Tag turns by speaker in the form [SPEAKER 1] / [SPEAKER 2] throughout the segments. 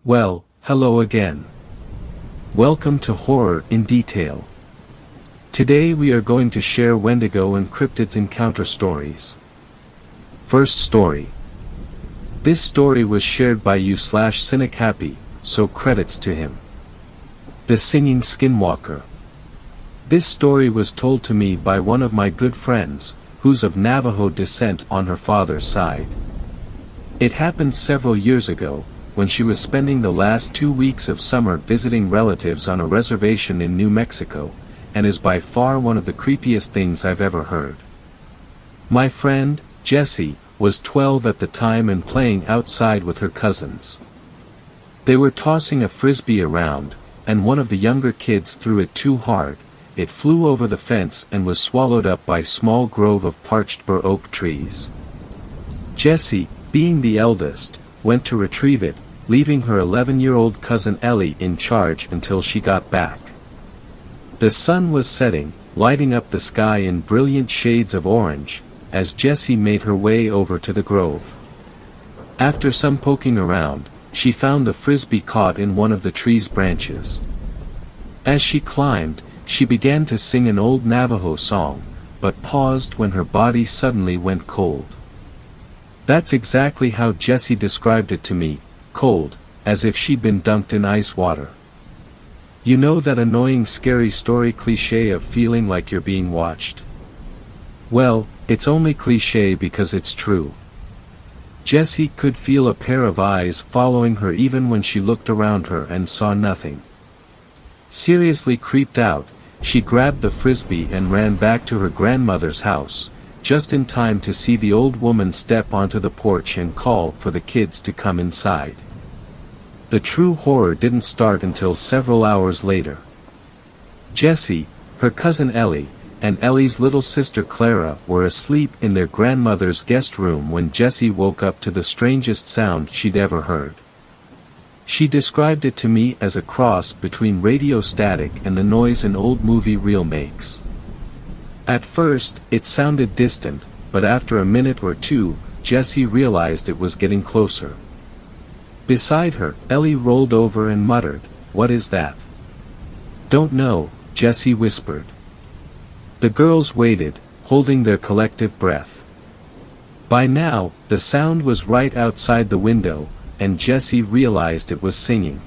[SPEAKER 1] Well, hello again. Welcome to Horror in Detail. Today we are going to share Wendigo and cryptids encounter stories. First story. This story was shared by you/Cynichappy, so credits to him. The Singing Skinwalker. This story was told to me by one of my good friends, who's of Navajo descent on her father's side. It happened several years ago, when she was spending the last 2 weeks of summer visiting relatives on a reservation in New Mexico, and is by far one of the creepiest things I've ever heard. My friend, Jessie, was 12 at the time and playing outside with her cousins. They were tossing a frisbee around, and one of the younger kids threw it too hard. It flew over the fence and was swallowed up by a small grove of parched bur oak trees. Jessie, being the eldest, went to retrieve it, leaving her 11-year-old cousin Ellie in charge until she got back. The sun was setting, lighting up the sky in brilliant shades of orange, as Jessie made her way over to the grove. After some poking around, she found the frisbee caught in one of the tree's branches. As she climbed, she began to sing an old Navajo song, but paused when her body suddenly went cold. That's exactly how Jessie described it to me, cold, as if she'd been dunked in ice water. You know that annoying scary story cliché of feeling like you're being watched? Well, it's only cliché because it's true. Jessie could feel a pair of eyes following her even when she looked around her and saw nothing. Seriously creeped out, she grabbed the frisbee and ran back to her grandmother's house, just in time to see the old woman step onto the porch and call for the kids to come inside. The true horror didn't start until several hours later. Jessie, her cousin Ellie, and Ellie's little sister Clara were asleep in their grandmother's guest room when Jessie woke up to the strangest sound she'd ever heard. She described it to me as a cross between radio static and the noise an old movie reel makes. At first, it sounded distant, but after a minute or two, Jessie realized it was getting closer. Beside her, Ellie rolled over and muttered, "What is that?" "Don't know," Jessie whispered. The girls waited, holding their collective breath. By now, the sound was right outside the window, and Jessie realized it was singing.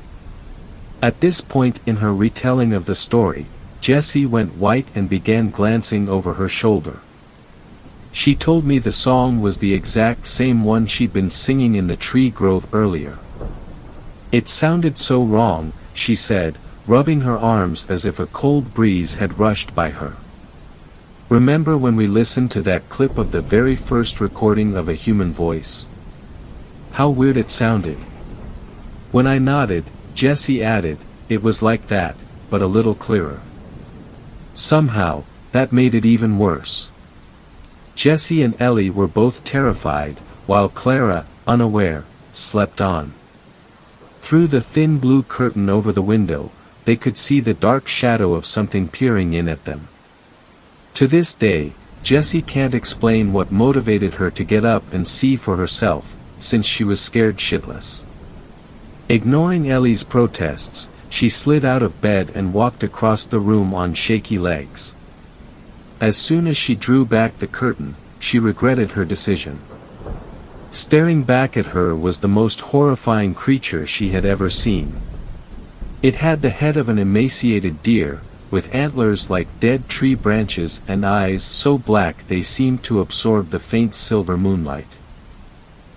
[SPEAKER 1] At this point in her retelling of the story, Jessie went white and began glancing over her shoulder. She told me the song was the exact same one she'd been singing in the tree grove earlier. It sounded so wrong, she said, rubbing her arms as if a cold breeze had rushed by her. Remember when we listened to that clip of the very first recording of a human voice? How weird it sounded. When I nodded, Jessie added, "It was like that, but a little clearer." Somehow, that made it even worse. Jessie and Ellie were both terrified, while Clara, unaware, slept on. Through the thin blue curtain over the window, they could see the dark shadow of something peering in at them. To this day, Jessie can't explain what motivated her to get up and see for herself, since she was scared shitless. Ignoring Ellie's protests, she slid out of bed and walked across the room on shaky legs. As soon as she drew back the curtain, she regretted her decision. Staring back at her was the most horrifying creature she had ever seen. It had the head of an emaciated deer, with antlers like dead tree branches and eyes so black they seemed to absorb the faint silver moonlight.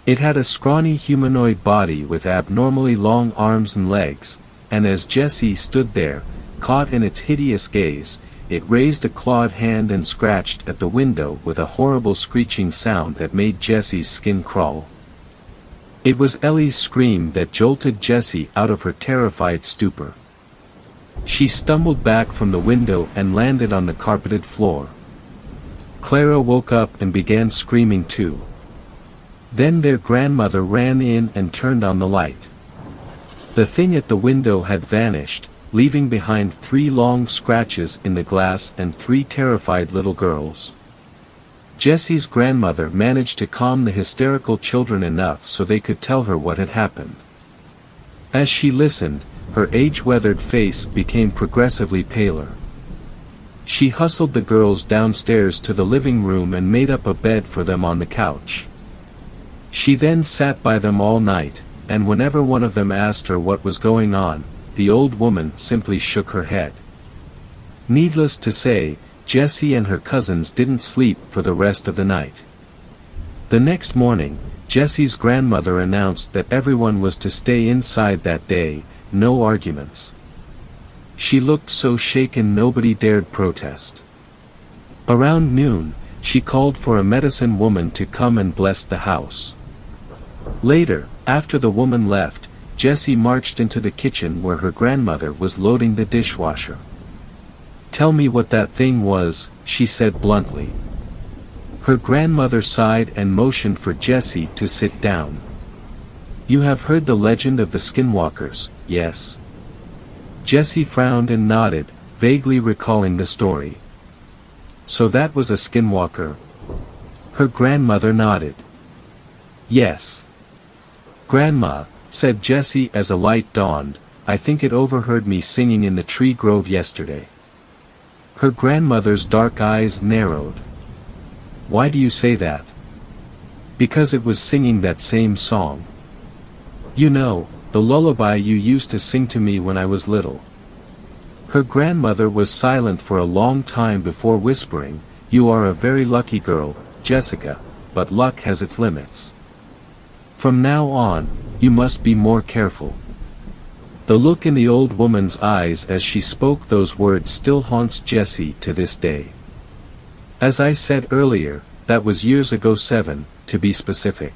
[SPEAKER 1] It had a scrawny humanoid body with abnormally long arms and legs, and as Jessie stood there, caught in its hideous gaze, it raised a clawed hand and scratched at the window with a horrible screeching sound that made Jessie's skin crawl. It was Ellie's scream that jolted Jessie out of her terrified stupor. She stumbled back from the window and landed on the carpeted floor. Clara woke up and began screaming too. Then their grandmother ran in and turned on the light. The thing at the window had vanished, leaving behind 3 long scratches in the glass and 3 terrified little girls. Jessie's grandmother managed to calm the hysterical children enough so they could tell her what had happened. As she listened, her age-weathered face became progressively paler. She hustled the girls downstairs to the living room and made up a bed for them on the couch. She then sat by them all night, and whenever one of them asked her what was going on, the old woman simply shook her head. Needless to say, Jessie and her cousins didn't sleep for the rest of the night. The next morning, Jessie's grandmother announced that everyone was to stay inside that day, no arguments. She looked so shaken nobody dared protest. Around noon, she called for a medicine woman to come and bless the house. Later, after the woman left, Jessie marched into the kitchen where her grandmother was loading the dishwasher. "Tell me what that thing was," she said bluntly. Her grandmother sighed and motioned for Jessie to sit down. "You have heard the legend of the skinwalkers, yes?" Jessie frowned and nodded, vaguely recalling the story. "So that was a skinwalker?" Her grandmother nodded. "Yes. Grandma," said Jessie as a light dawned, "I think it overheard me singing in the tree grove yesterday." Her grandmother's dark eyes narrowed. "Why do you say that?" "Because it was singing that same song. You know, the lullaby you used to sing to me when I was little." Her grandmother was silent for a long time before whispering, "You are a very lucky girl, Jessica, but luck has its limits. From now on, you must be more careful." The look in the old woman's eyes as she spoke those words still haunts Jessie to this day. As I said earlier, that was years ago, 7, to be specific.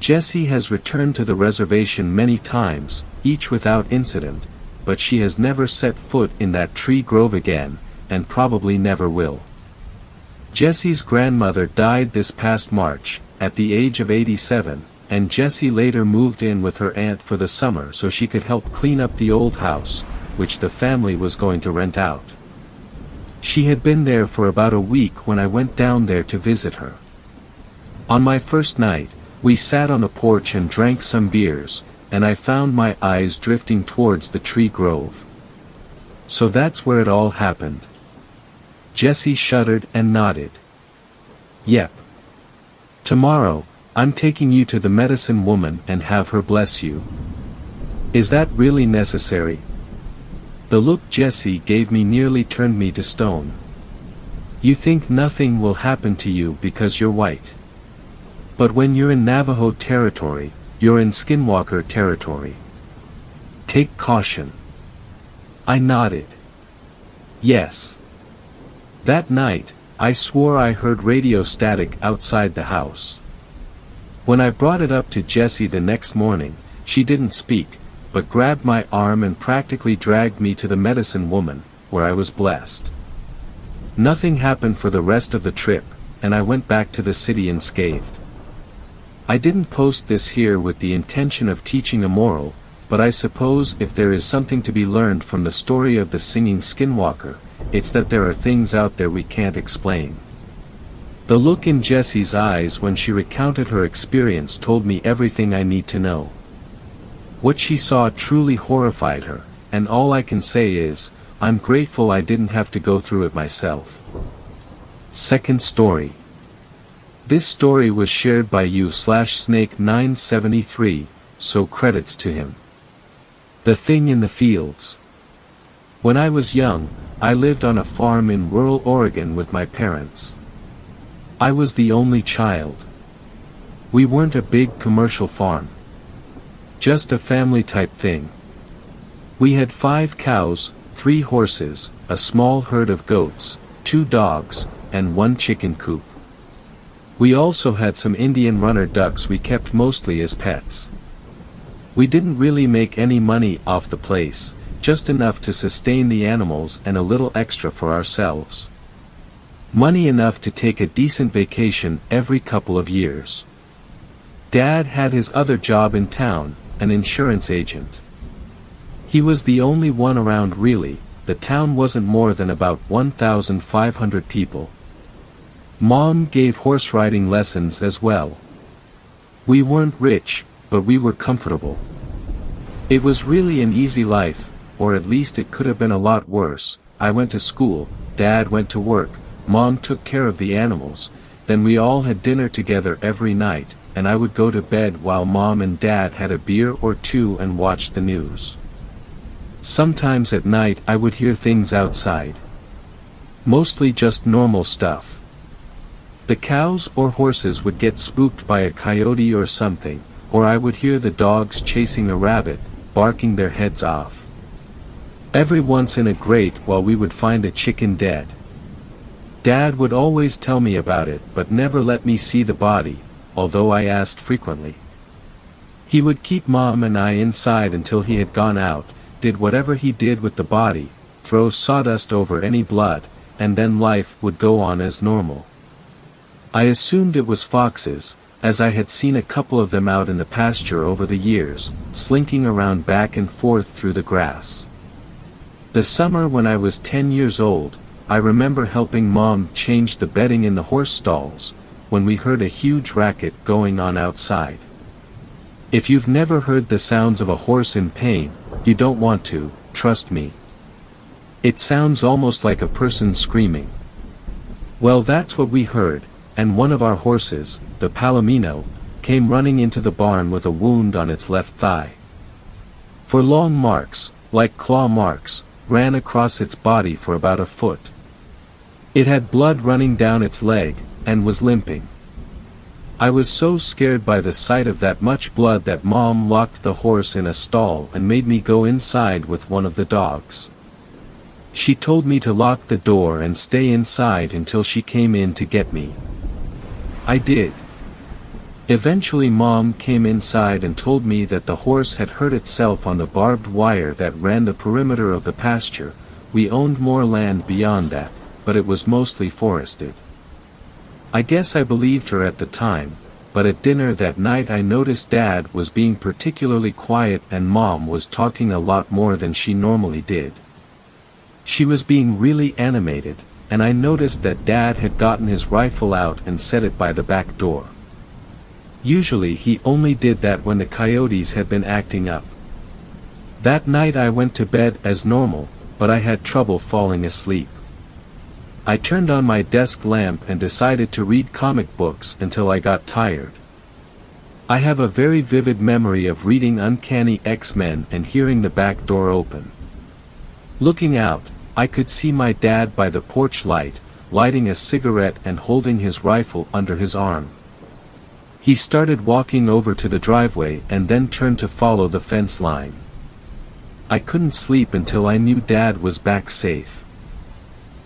[SPEAKER 1] Jessie has returned to the reservation many times, each without incident, but she has never set foot in that tree grove again, and probably never will. Jessie's grandmother died this past March, at the age of 87, and Jessie later moved in with her aunt for the summer so she could help clean up the old house, which the family was going to rent out. She had been there for about a week when I went down there to visit her. On my first night, we sat on the porch and drank some beers, and I found my eyes drifting towards the tree grove. "So that's where it all happened." Jessie shuddered and nodded. "Yep. Tomorrow, I'm taking you to the medicine woman and have her bless you." "Is that really necessary?" The look Jessie gave me nearly turned me to stone. "You think nothing will happen to you because you're white. But when you're in Navajo territory, you're in Skinwalker territory. Take caution." I nodded. "Yes." That night, I swore I heard radio static outside the house. When I brought it up to Jessie the next morning, she didn't speak, but grabbed my arm and practically dragged me to the medicine woman, where I was blessed. Nothing happened for the rest of the trip, and I went back to the city unscathed. I didn't post this here with the intention of teaching a moral, but I suppose if there is something to be learned from the story of the singing skinwalker, it's that there are things out there we can't explain. The look in Jessie's eyes when she recounted her experience told me everything I need to know. What she saw truly horrified her, and all I can say is, I'm grateful I didn't have to go through it myself. Second story. This story was shared by you/Snake973, so credits to him. The Thing in the Fields. When I was young, I lived on a farm in rural Oregon with my parents. I was the only child. We weren't a big commercial farm. Just a family type thing. We had 5 cows, 3 horses, a small herd of goats, 2 dogs, and 1 chicken coop. We also had some Indian runner ducks we kept mostly as pets. We didn't really make any money off the place, just enough to sustain the animals and a little extra for ourselves. Money enough to take a decent vacation every couple of years. Dad had his other job in town, an insurance agent. He was the only one around really, the town wasn't more than about 1,500 people. Mom gave horse riding lessons as well. We weren't rich, but we were comfortable. It was really an easy life, or at least it could have been a lot worse. I went to school, Dad went to work, Mom took care of the animals, then we all had dinner together every night, and I would go to bed while Mom and Dad had a beer or two and watched the news. Sometimes at night I would hear things outside. Mostly just normal stuff. The cows or horses would get spooked by a coyote or something, or I would hear the dogs chasing a rabbit, barking their heads off. Every once in a great while we would find a chicken dead. Dad would always tell me about it but never let me see the body, although I asked frequently. He would keep Mom and I inside until he had gone out, did whatever he did with the body, throw sawdust over any blood, and then life would go on as normal. I assumed it was foxes, as I had seen a couple of them out in the pasture over the years, slinking around back and forth through the grass. The summer when I was 10 years old, I remember helping Mom change the bedding in the horse stalls, when we heard a huge racket going on outside. If you've never heard the sounds of a horse in pain, you don't want to, trust me. It sounds almost like a person screaming. Well, that's what we heard, and one of our horses, the Palomino, came running into the barn with a wound on its left thigh. For long marks, like claw marks, ran across its body for about a foot. It had blood running down its leg, and was limping. I was so scared by the sight of that much blood that Mom locked the horse in a stall and made me go inside with one of the dogs. She told me to lock the door and stay inside until she came in to get me. I did. Eventually Mom came inside and told me that the horse had hurt itself on the barbed wire that ran the perimeter of the pasture. We owned more land beyond that, but it was mostly forested. I guess I believed her at the time, but at dinner that night I noticed Dad was being particularly quiet and Mom was talking a lot more than she normally did. She was being really animated, and I noticed that Dad had gotten his rifle out and set it by the back door. Usually he only did that when the coyotes had been acting up. That night I went to bed as normal, but I had trouble falling asleep. I turned on my desk lamp and decided to read comic books until I got tired. I have a very vivid memory of reading Uncanny X-Men and hearing the back door open. Looking out, I could see my dad by the porch light, lighting a cigarette and holding his rifle under his arm. He started walking over to the driveway and then turned to follow the fence line. I couldn't sleep until I knew Dad was back safe.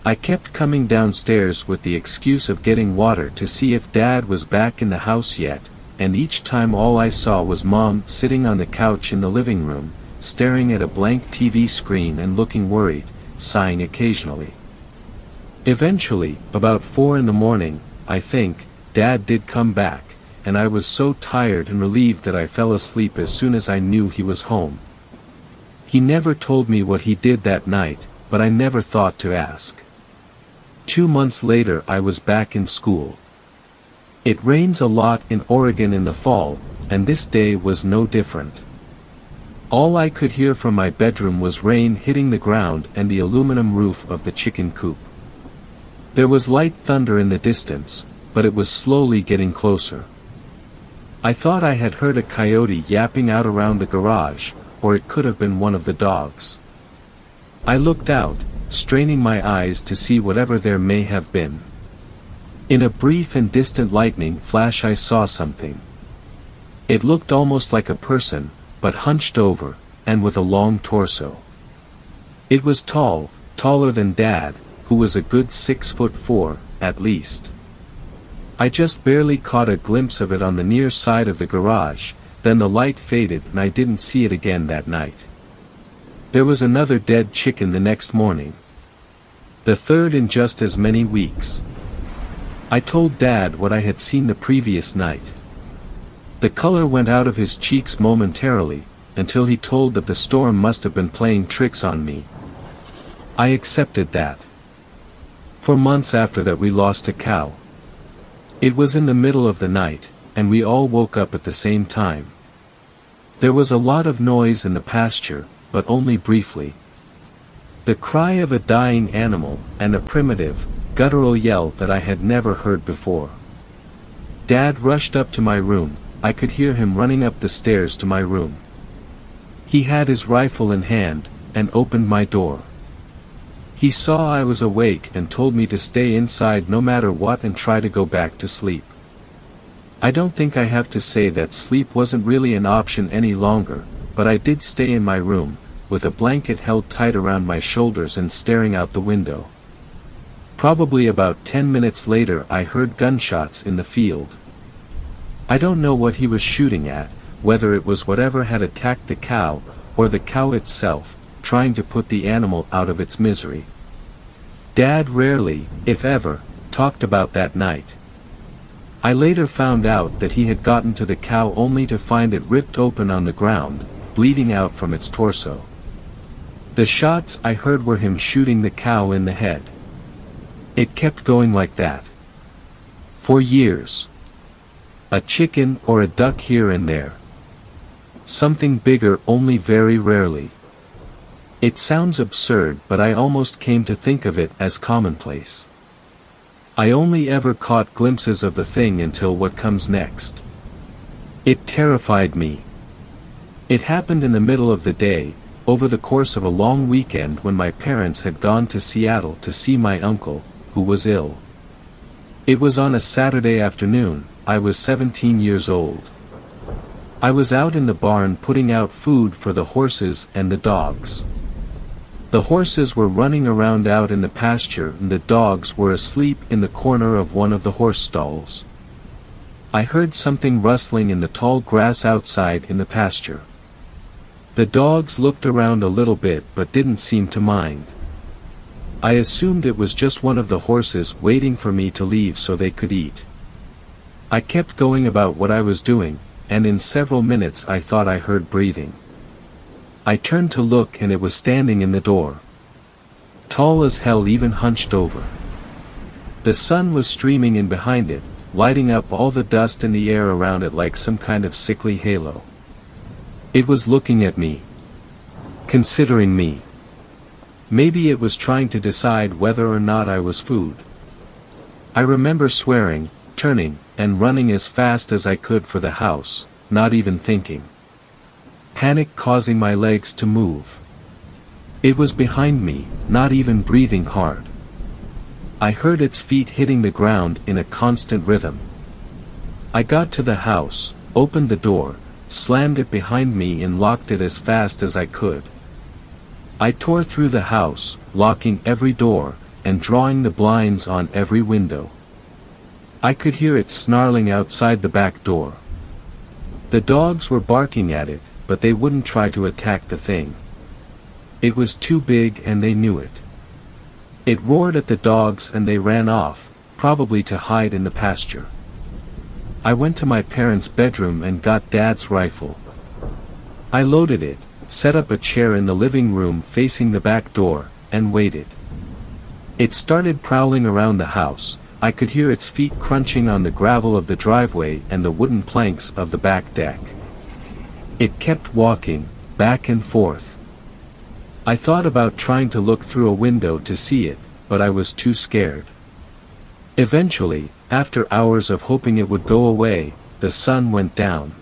[SPEAKER 1] I kept coming downstairs with the excuse of getting water to see if Dad was back in the house yet, and each time all I saw was Mom sitting on the couch in the living room, staring at a blank TV screen and looking worried, sighing occasionally. Eventually, about 4 in the morning, I think, Dad did come back, and I was so tired and relieved that I fell asleep as soon as I knew he was home. He never told me what he did that night, but I never thought to ask. 2 months later I was back in school. It rains a lot in Oregon in the fall, and this day was no different. All I could hear from my bedroom was rain hitting the ground and the aluminum roof of the chicken coop. There was light thunder in the distance, but it was slowly getting closer. I thought I had heard a coyote yapping out around the garage, or it could have been one of the dogs. I looked out, straining my eyes to see whatever there may have been. In a brief and distant lightning flash I saw something. It looked almost like a person, but hunched over, and with a long torso. It was tall, taller than Dad, who was a good 6'4", at least. I just barely caught a glimpse of it on the near side of the garage, then the light faded and I didn't see it again that night. There was another dead chicken the next morning. The third in just as many weeks. I told Dad what I had seen the previous night. The color went out of his cheeks momentarily, until he told that the storm must have been playing tricks on me. I accepted that. For months after that we lost a cow. It was in the middle of the night, and we all woke up at the same time. There was a lot of noise in the pasture, but only briefly. The cry of a dying animal, and a primitive, guttural yell that I had never heard before. Dad rushed up to my room. I could hear him running up the stairs to my room. He had his rifle in hand, and opened my door. He saw I was awake and told me to stay inside no matter what and try to go back to sleep. I don't think I have to say that sleep wasn't really an option any longer, but I did stay in my room, with a blanket held tight around my shoulders and staring out the window. Probably about 10 minutes later I heard gunshots in the field. I don't know what he was shooting at, whether it was whatever had attacked the cow, or the cow itself, trying to put the animal out of its misery. Dad rarely, if ever, talked about that night. I later found out that he had gotten to the cow only to find it ripped open on the ground, bleeding out from its torso. The shots I heard were him shooting the cow in the head. It kept going like that. For years. A chicken or a duck here and there. Something bigger only very rarely. It sounds absurd, but I almost came to think of it as commonplace. I only ever caught glimpses of the thing until what comes next. It terrified me. It happened in the middle of the day, over the course of a long weekend when my parents had gone to Seattle to see my uncle, who was ill. It was on a Saturday afternoon. I was 17 years old. I was out in the barn putting out food for the horses and the dogs. The horses were running around out in the pasture and the dogs were asleep in the corner of one of the horse stalls. I heard something rustling in the tall grass outside in the pasture. The dogs looked around a little bit but didn't seem to mind. I assumed it was just one of the horses waiting for me to leave so they could eat. I kept going about what I was doing, and in several minutes I thought I heard breathing. I turned to look and it was standing in the door. Tall as hell, even hunched over. The sun was streaming in behind it, lighting up all the dust in the air around it like some kind of sickly halo. It was looking at me. Considering me. Maybe it was trying to decide whether or not I was food. I remember swearing, turning, and running as fast as I could for the house, not even thinking. Panic causing my legs to move. It was behind me, not even breathing hard. I heard its feet hitting the ground in a constant rhythm. I got to the house, opened the door, slammed it behind me and locked it as fast as I could. I tore through the house, locking every door, and drawing the blinds on every window. I could hear it snarling outside the back door. The dogs were barking at it, but they wouldn't try to attack the thing. It was too big and they knew it. It roared at the dogs and they ran off, probably to hide in the pasture. I went to my parents' bedroom and got Dad's rifle. I loaded it, set up a chair in the living room facing the back door, and waited. It started prowling around the house. I could hear its feet crunching on the gravel of the driveway and the wooden planks of the back deck. It kept walking, back and forth. I thought about trying to look through a window to see it, but I was too scared. Eventually, after hours of hoping it would go away, the sun went down.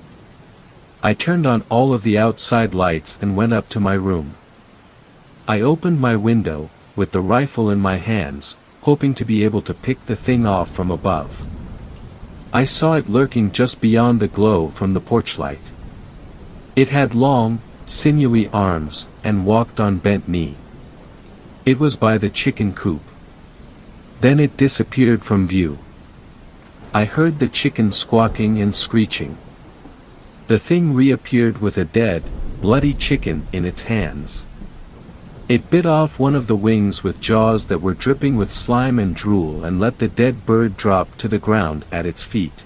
[SPEAKER 1] I turned on all of the outside lights and went up to my room. I opened my window, with the rifle in my hands, hoping to be able to pick the thing off from above. I saw it lurking just beyond the glow from the porch light. It had long, sinewy arms, and walked on bent knee. It was by the chicken coop. Then it disappeared from view. I heard the chicken squawking and screeching. The thing reappeared with a dead, bloody chicken in its hands. It bit off one of the wings with jaws that were dripping with slime and drool and let the dead bird drop to the ground at its feet.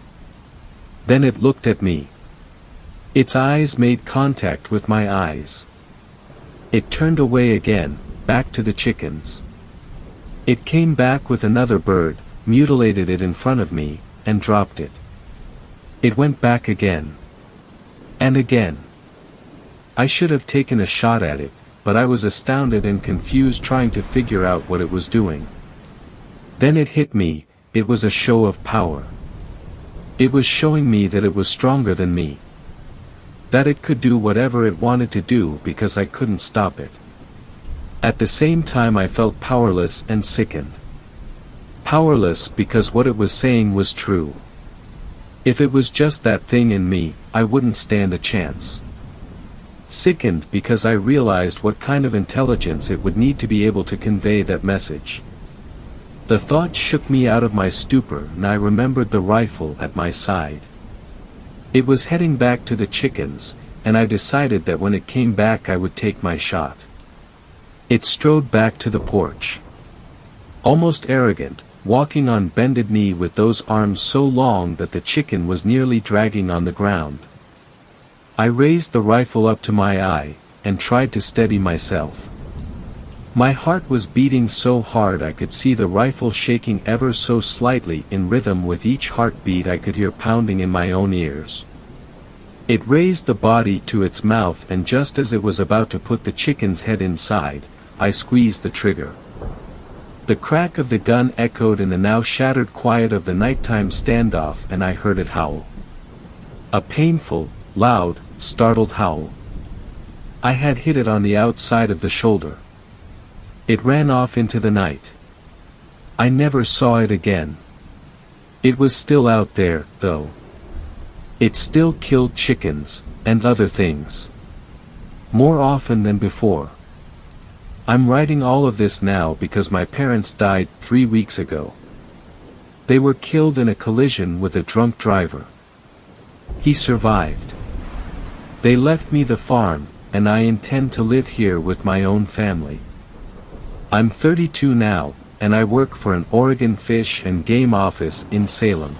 [SPEAKER 1] Then it looked at me. Its eyes made contact with my eyes. It turned away again, back to the chickens. It came back with another bird, mutilated it in front of me, and dropped it. It went back again. And again. I should have taken a shot at it, but I was astounded and confused trying to figure out what it was doing. Then it hit me, it was a show of power. It was showing me that it was stronger than me. That it could do whatever it wanted to do because I couldn't stop it. At the same time I felt powerless and sickened. Powerless because what it was saying was true. If it was just that thing in me, I wouldn't stand a chance. Sickened because I realized what kind of intelligence it would need to be able to convey that message. The thought shook me out of my stupor and I remembered the rifle at my side. It was heading back to the chickens, and I decided that when it came back I would take my shot. It strode back to the porch. Almost arrogant, walking on bended knee with those arms so long that the chicken was nearly dragging on the ground. I raised the rifle up to my eye, and tried to steady myself. My heart was beating so hard I could see the rifle shaking ever so slightly in rhythm with each heartbeat I could hear pounding in my own ears. It raised the body to its mouth and just as it was about to put the chicken's head inside, I squeezed the trigger. The crack of the gun echoed in the now shattered quiet of the nighttime standoff and I heard it howl. A painful, loud, startled howl. I had hit it on the outside of the shoulder. It ran off into the night. I never saw it again. It was still out there, though. It still killed chickens, and other things. More often than before. I'm writing all of this now because my parents died 3 weeks ago. They were killed in a collision with a drunk driver. He survived. They left me the farm, and I intend to live here with my own family. I'm 32 now, and I work for an Oregon Fish and Game office in Salem.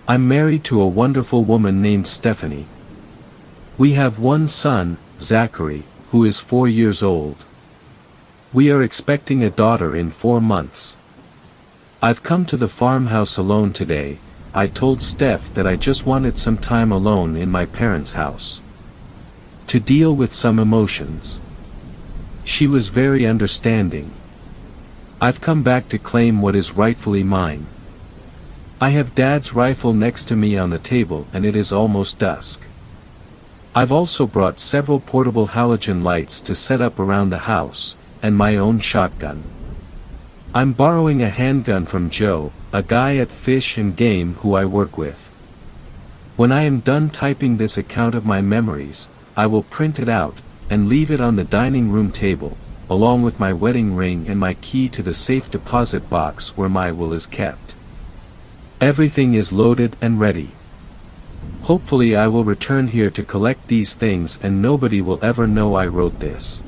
[SPEAKER 1] I'm married to a wonderful woman named Stephanie. We have one son, Zachary, who is 4 years old. We are expecting a daughter in 4 months. I've come to the farmhouse alone today. I told Steph that I just wanted some time alone in my parents' house. To deal with some emotions. She was very understanding. I've come back to claim what is rightfully mine. I have Dad's rifle next to me on the table and it is almost dusk. I've also brought several portable halogen lights to set up around the house, and my own shotgun. I'm borrowing a handgun from Joe, a guy at Fish and Game who I work with. When I am done typing this account of my memories, I will print it out, and leave it on the dining room table, along with my wedding ring and my key to the safe deposit box where my will is kept. Everything is loaded and ready. Hopefully I will return here to collect these things and nobody will ever know I wrote this.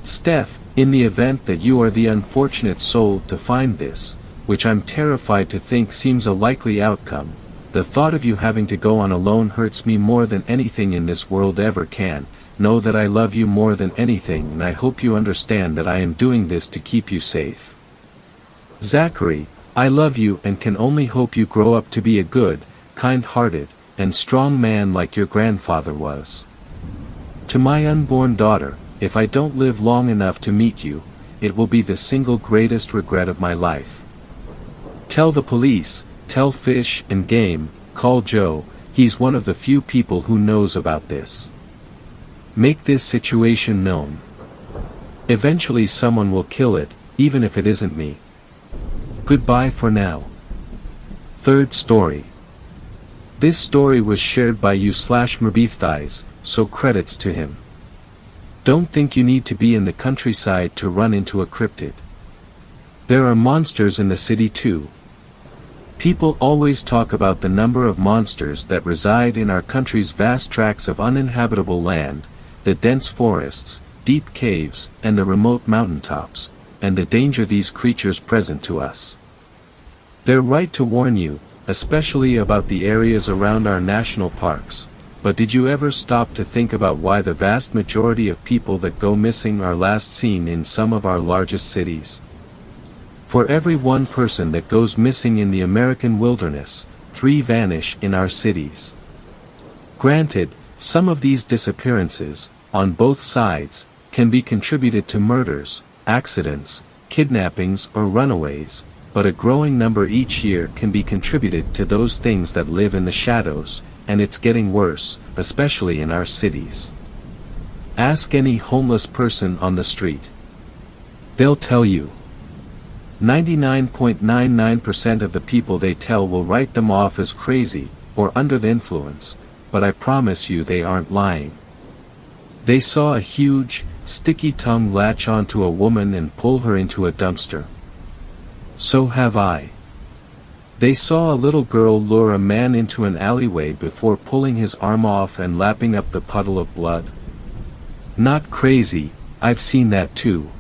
[SPEAKER 1] Steph, in the event that you are the unfortunate soul to find this, which I'm terrified to think seems a likely outcome, the thought of you having to go on alone hurts me more than anything in this world ever can. Know that I love you more than anything and I hope you understand that I am doing this to keep you safe. Zachary, I love you and can only hope you grow up to be a good, kind-hearted, and strong man like your grandfather was. To my unborn daughter, if I don't live long enough to meet you, it will be the single greatest regret of my life. Tell the police, tell Fish and Game, call Joe, he's one of the few people who knows about this. Make this situation known. Eventually someone will kill it, even if it isn't me. Goodbye for now. Third story. This story was shared by you/Merbeefthighs, so credits to him. Don't think you need to be in the countryside to run into a cryptid. There are monsters in the city too. People always talk about the number of monsters that reside in our country's vast tracts of uninhabitable land, the dense forests, deep caves, and the remote mountaintops, and the danger these creatures present to us. They're right to warn you, especially about the areas around our national parks, but did you ever stop to think about why the vast majority of people that go missing are last seen in some of our largest cities? For every one person that goes missing in the American wilderness, 3 vanish in our cities. Granted, Some of these disappearances, on both sides, can be contributed to murders, accidents, kidnappings or runaways, but a growing number each year can be contributed to those things that live in the shadows, and it's getting worse, especially in our cities. Ask any homeless person on the street. They'll tell you. 99.99% of the people they tell will write them off as crazy, or under the influence, but I promise you they aren't lying. They saw a huge, sticky tongue latch onto a woman and pull her into a dumpster. So have I. They saw a little girl lure a man into an alleyway before pulling his arm off and lapping up the puddle of blood. Not crazy, I've seen that too.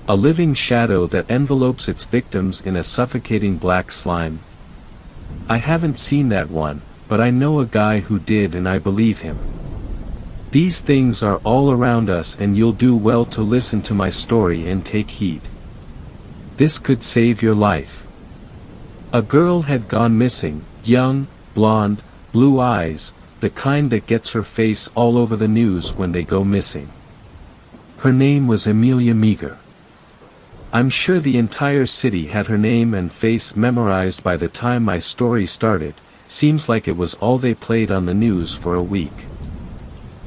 [SPEAKER 1] A living shadow that envelopes its victims in a suffocating black slime. I haven't seen that one, but I know a guy who did and I believe him. These things are all around us and you'll do well to listen to my story and take heed. This could save your life. A girl had gone missing, young, blonde, blue eyes, the kind that gets her face all over the news when they go missing. Her name was Amelia Meager. I'm sure the entire city had her name and face memorized by the time my story started. Seems like it was all they played on the news for a week.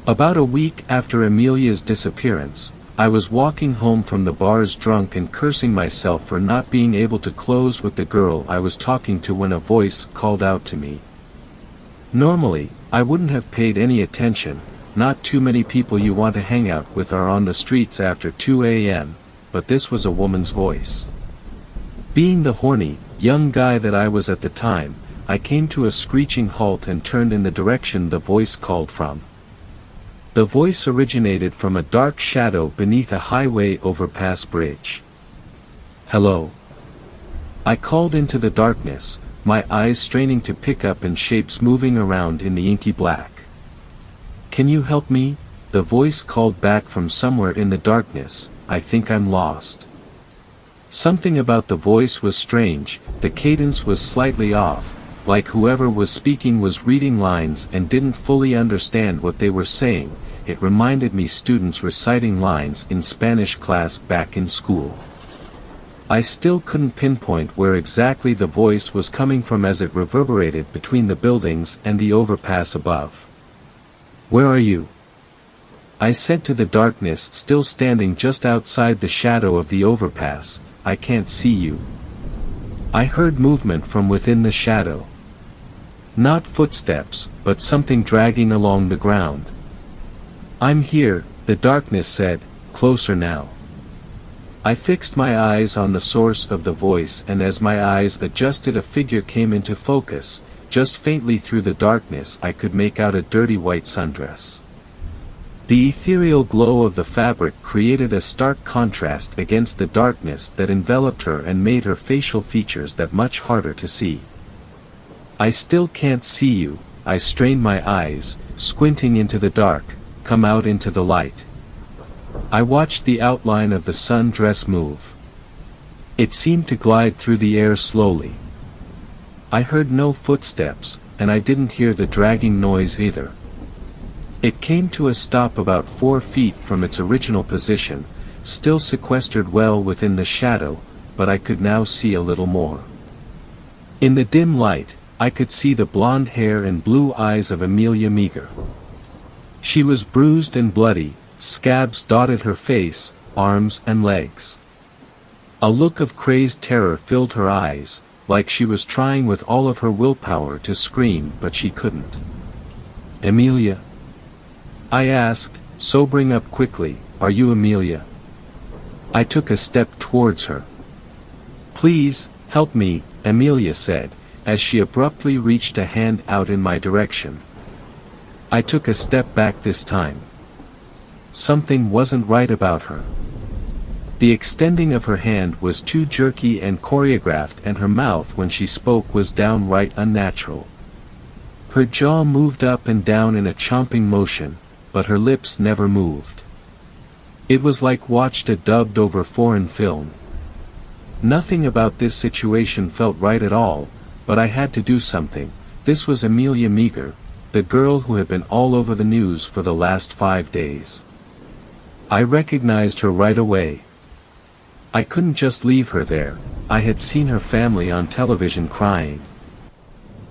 [SPEAKER 1] About a week after Amelia's disappearance, I was walking home from the bars drunk and cursing myself for not being able to close with the girl I was talking to when a voice called out to me. Normally, I wouldn't have paid any attention, not too many people you want to hang out with are on the streets after 2 a.m., but this was a woman's voice. Being the horny, young guy that I was at the time, I came to a screeching halt and turned in the direction the voice called from. The voice originated from a dark shadow beneath a highway overpass bridge. Hello. I called into the darkness, my eyes straining to pick up in shapes moving around in the inky black. Can you help me? The voice called back from somewhere in the darkness. I think I'm lost. Something about the voice was strange, the cadence was slightly off, like whoever was speaking was reading lines and didn't fully understand what they were saying. It reminded me students reciting lines in Spanish class back in school. I still couldn't pinpoint where exactly the voice was coming from as it reverberated between the buildings and the overpass above. Where are you? I said to the darkness still standing just outside the shadow of the overpass. I can't see you. I heard movement from within the shadow. Not footsteps, but something dragging along the ground. I'm here, the darkness said, closer now. I fixed my eyes on the source of the voice, and as my eyes adjusted, a figure came into focus. Just faintly through the darkness I could make out a dirty white sundress. The ethereal glow of the fabric created a stark contrast against the darkness that enveloped her and made her facial features that much harder to see. I still can't see you, I strained my eyes, squinting into the dark. Come out into the light. I watched the outline of the sundress move. It seemed to glide through the air slowly. I heard no footsteps, and I didn't hear the dragging noise either. It came to a stop about 4 feet from its original position, still sequestered well within the shadow, but I could now see a little more. In the dim light, I could see the blonde hair and blue eyes of Amelia Meager. She was bruised and bloody, scabs dotted her face, arms and legs. A look of crazed terror filled her eyes, like she was trying with all of her willpower to scream but she couldn't. Amelia? I asked, sobering up quickly, are you Amelia? I took a step towards her. Please, help me, Amelia said, as she abruptly reached a hand out in my direction. I took a step back this time. Something wasn't right about her. The extending of her hand was too jerky and choreographed, and her mouth when she spoke was downright unnatural. Her jaw moved up and down in a chomping motion, but her lips never moved. It was like watched a dubbed-over foreign film. Nothing about this situation felt right at all, but I had to do something. This was Amelia Meager. the girl who had been all over the news for the last 5 days. I recognized her right away. I couldn't just leave her there. I had seen her family on television crying.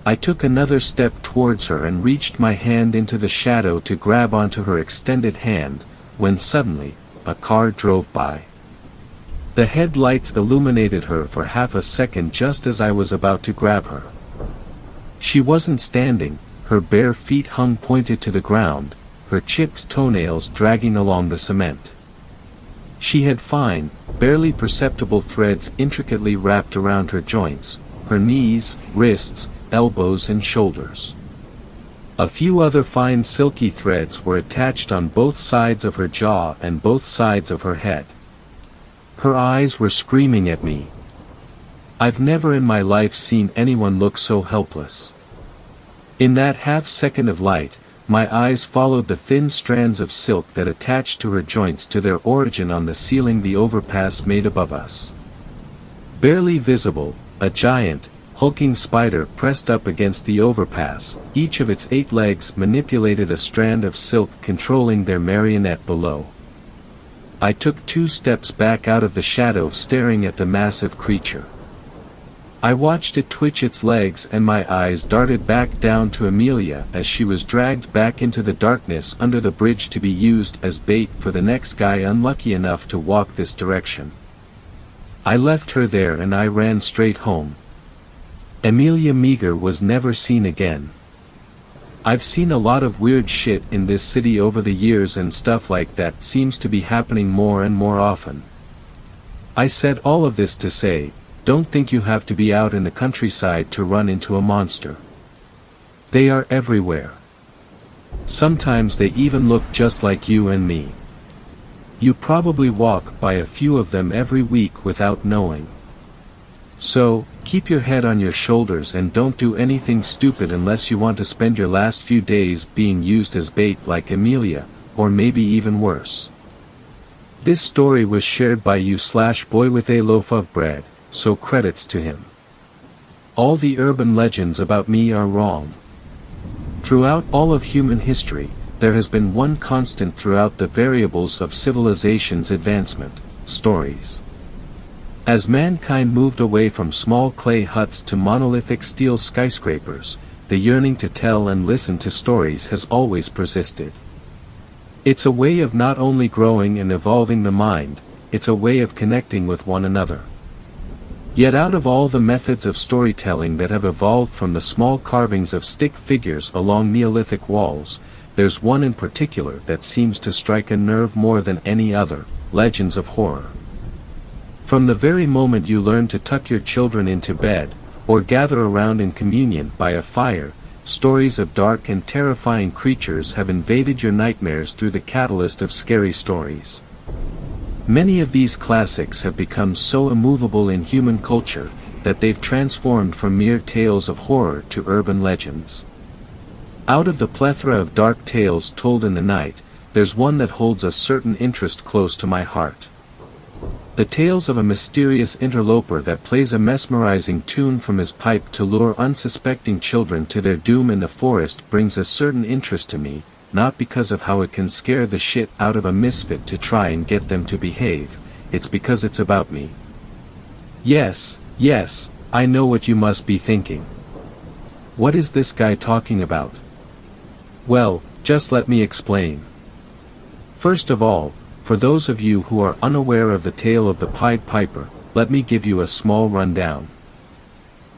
[SPEAKER 1] I took another step towards her and reached my hand into the shadow to grab onto her extended hand, when suddenly, a car drove by. The headlights illuminated her for half a second just as I was about to grab her. She wasn't standing, her bare feet hung pointed to the ground, her chipped toenails dragging along the cement. She had fine, barely perceptible threads intricately wrapped around her joints, her knees, wrists, elbows and shoulders. A few other fine silky threads were attached on both sides of her jaw and both sides of her head. Her eyes were screaming at me. I've never in my life seen anyone look so helpless. In that half-second of light, my eyes followed the thin strands of silk that attached to her joints to their origin on the ceiling the overpass made above us. Barely visible, a giant, hulking spider pressed up against the overpass, each of its 8 legs manipulated a strand of silk controlling their marionette below. I took 2 steps back out of the shadow staring at the massive creature. I watched it twitch its legs and my eyes darted back down to Amelia as she was dragged back into the darkness under the bridge to be used as bait for the next guy unlucky enough to walk this direction. I left her there and I ran straight home. Amelia Meager was never seen again. I've seen a lot of weird shit in this city over the years and stuff like that seems to be happening more and more often. I said all of this to say, don't think you have to be out in the countryside to run into a monster. They are everywhere. Sometimes they even look just like you and me. You probably walk by a few of them every week without knowing. So, keep your head on your shoulders and don't do anything stupid unless you want to spend your last few days being used as bait like Amelia, or maybe even worse. This story was shared by you/boy with a loaf of bread, so credits to him. All the urban legends about me are wrong. Throughout all of human history, there has been one constant throughout the variables of civilization's advancement: stories. As mankind moved away from small clay huts to monolithic steel skyscrapers, the yearning to tell and listen to stories has always persisted. It's a way of not only growing and evolving the mind, it's a way of connecting with one another. Yet out of all the methods of storytelling that have evolved from the small carvings of stick figures along Neolithic walls, there's one in particular that seems to strike a nerve more than any other: legends of horror. From the very moment you learn to tuck your children into bed, or gather around in communion by a fire, stories of dark and terrifying creatures have invaded your nightmares through the catalyst of scary stories. Many of these classics have become so immovable in human culture, that they've transformed from mere tales of horror to urban legends. Out of the plethora of dark tales told in the night, there's one that holds a certain interest close to my heart. The tales of a mysterious interloper that plays a mesmerizing tune from his pipe to lure unsuspecting children to their doom in the forest brings a certain interest to me, not because of how it can scare the shit out of a misfit to try and get them to behave, it's because it's about me. Yes, I know what you must be thinking. What is this guy talking about? Well, just let me explain. First of all, for those of you who are unaware of the tale of the Pied Piper, let me give you a small rundown.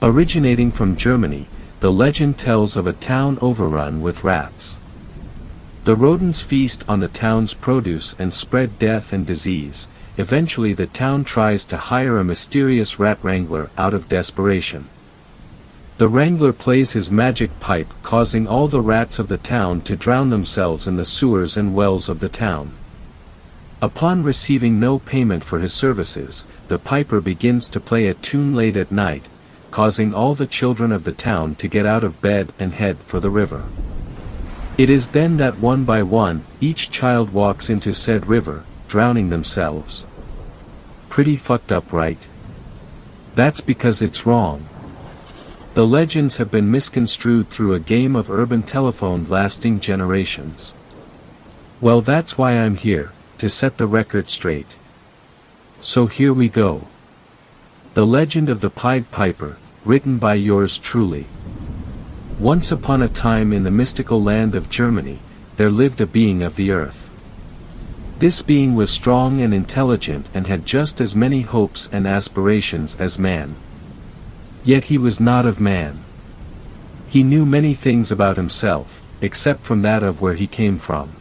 [SPEAKER 1] Originating from Germany, the legend tells of a town overrun with rats. The rodents feast on the town's produce and spread death and disease. Eventually the town tries to hire a mysterious rat wrangler out of desperation. The wrangler plays his magic pipe, causing all the rats of the town to drown themselves in the sewers and wells of the town. Upon receiving no payment for his services, the piper begins to play a tune late at night, causing all the children of the town to get out of bed and head for the river. It is then that one by one, each child walks into said river, drowning themselves. Pretty fucked up, right? That's because it's wrong. The legends have been misconstrued through a game of urban telephone lasting generations. Well, that's why I'm here, to set the record straight. So here we go. The Legend of the Pied Piper, written by yours truly. Once upon a time in the mystical land of Germany, there lived a being of the earth. This being was strong and intelligent and had just as many hopes and aspirations as man. Yet he was not of man. He knew many things about himself, except from that of where he came from.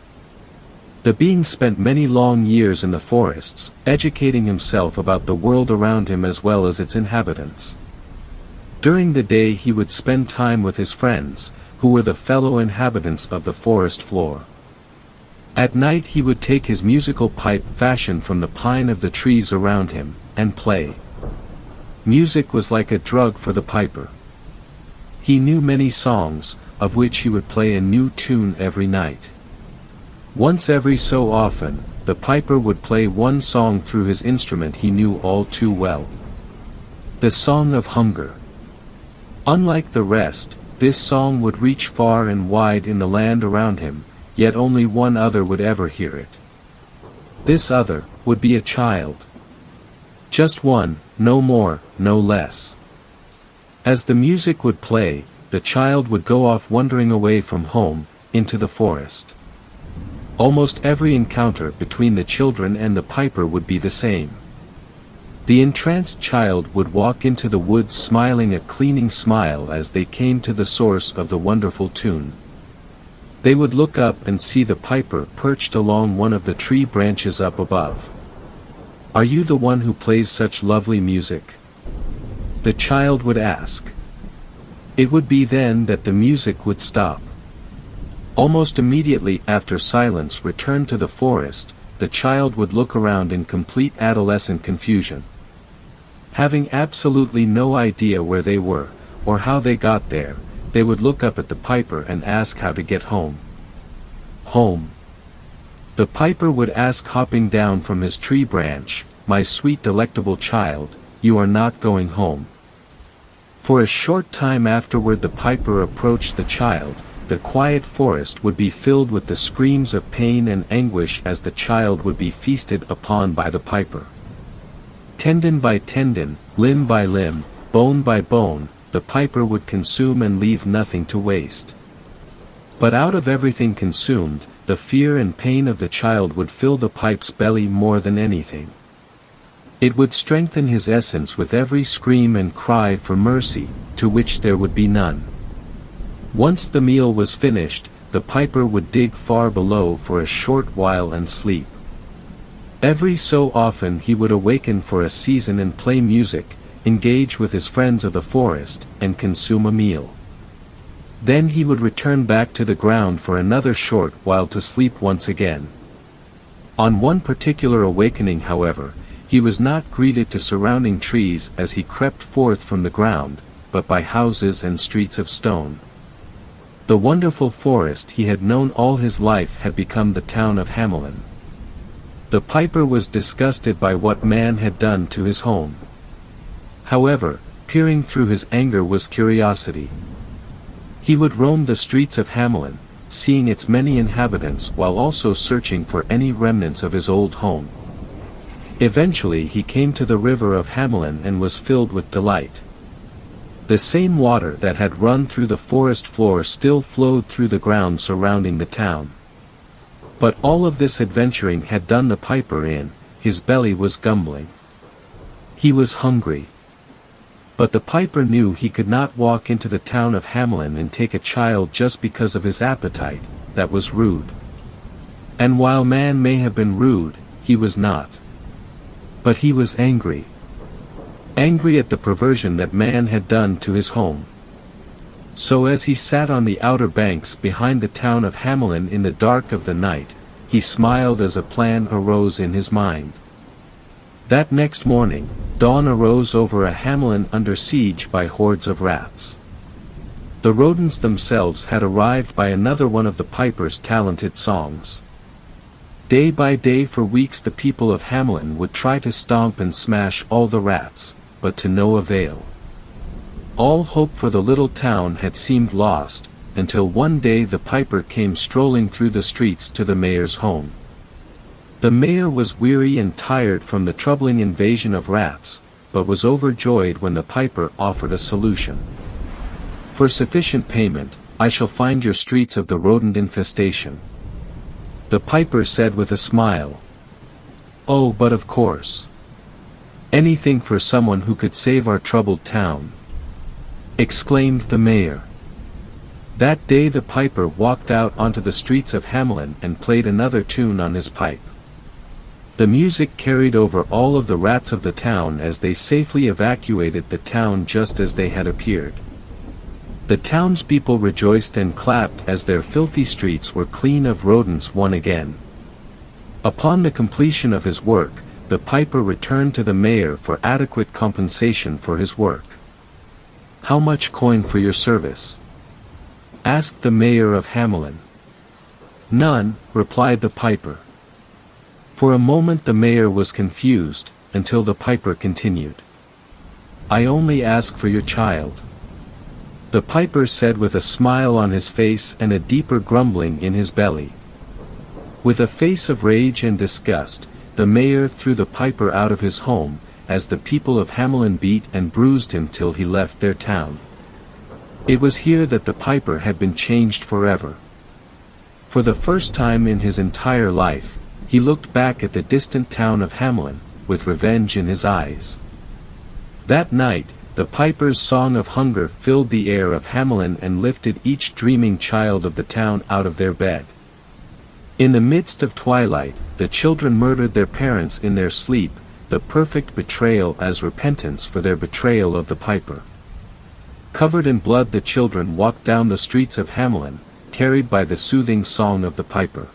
[SPEAKER 1] The being spent many long years in the forests, educating himself about the world around him as well as its inhabitants. During the day he would spend time with his friends, who were the fellow inhabitants of the forest floor. At night he would take his musical pipe fashioned from the pine of the trees around him, and play. Music was like a drug for the piper. He knew many songs, of which he would play a new tune every night. Once every so often, the piper would play one song through his instrument he knew all too well. The Song of Hunger. Unlike the rest, this song would reach far and wide in the land around him, yet only one other would ever hear it. This other would be a child. Just one, no more, no less. As the music would play, the child would go off wandering away from home, into the forest. Almost every encounter between the children and the piper would be the same. The entranced child would walk into the woods smiling a cleaning smile as they came to the source of the wonderful tune. They would look up and see the piper perched along one of the tree branches up above. "Are you the one who plays such lovely music?" the child would ask. It would be then that the music would stop. Almost immediately after silence returned to the forest, the child would look around in complete adolescent confusion. Having absolutely no idea where they were, or how they got there, they would look up at the piper and ask how to get home. Home. The piper would ask, hopping down from his tree branch, "My sweet delectable child, you are not going home." For a short time afterward the piper approached the child. The quiet forest would be filled with the screams of pain and anguish as the child would be feasted upon by the piper. Tendon by tendon, limb by limb, bone by bone, the piper would consume and leave nothing to waste. But out of everything consumed, the fear and pain of the child would fill the pipe's belly more than anything. It would strengthen his essence with every scream and cry for mercy, to which there would be none. Once the meal was finished, the piper would dig far below for a short while and sleep. Every so often he would awaken for a season and play music, engage with his friends of the forest, and consume a meal. Then he would return back to the ground for another short while to sleep once again. On one particular awakening, however, he was not greeted to surrounding trees as he crept forth from the ground, but by houses and streets of stone. The wonderful forest he had known all his life had become the town of Hamelin. The piper was disgusted by what man had done to his home. However, peering through his anger was curiosity. He would roam the streets of Hamelin, seeing its many inhabitants while also searching for any remnants of his old home. Eventually he came to the river of Hamelin and was filled with delight. The same water that had run through the forest floor still flowed through the ground surrounding the town. But all of this adventuring had done the piper in, his belly was grumbling. He was hungry. But the piper knew he could not walk into the town of Hamelin and take a child just because of his appetite. That was rude. And while man may have been rude, he was not. But he was angry. Angry at the perversion that man had done to his home. So as he sat on the outer banks behind the town of Hamelin in the dark of the night, he smiled as a plan arose in his mind. That next morning, dawn arose over a Hamelin under siege by hordes of rats. The rodents themselves had arrived by another one of the piper's talented songs. Day by day for weeks the people of Hamelin would try to stomp and smash all the rats, but to no avail. All hope for the little town had seemed lost, until one day the piper came strolling through the streets to the mayor's home. The mayor was weary and tired from the troubling invasion of rats, but was overjoyed when the piper offered a solution. "For sufficient payment, I shall find your streets of the rodent infestation," the piper said with a smile. "Oh, but of course. Anything for someone who could save our troubled town," exclaimed the mayor. That day the piper walked out onto the streets of Hamelin and played another tune on his pipe. The music carried over all of the rats of the town as they safely evacuated the town just as they had appeared. The townspeople rejoiced and clapped as their filthy streets were clean of rodents once again. Upon the completion of his work, the piper returned to the mayor for adequate compensation for his work. "How much coin for your service?" asked the mayor of Hamelin. "None," replied the piper. For a moment the mayor was confused, until the piper continued. "I only ask for your child," the piper said with a smile on his face and a deeper grumbling in his belly. With a face of rage and disgust, the mayor threw the piper out of his home, as the people of Hamelin beat and bruised him till he left their town. It was here that the piper had been changed forever. For the first time in his entire life, he looked back at the distant town of Hamelin, with revenge in his eyes. That night, the piper's song of hunger filled the air of Hamelin and lifted each dreaming child of the town out of their bed. In the midst of twilight, the children murdered their parents in their sleep, the perfect betrayal as repentance for their betrayal of the piper. Covered in blood the children walked down the streets of Hamelin, carried by the soothing song of the piper.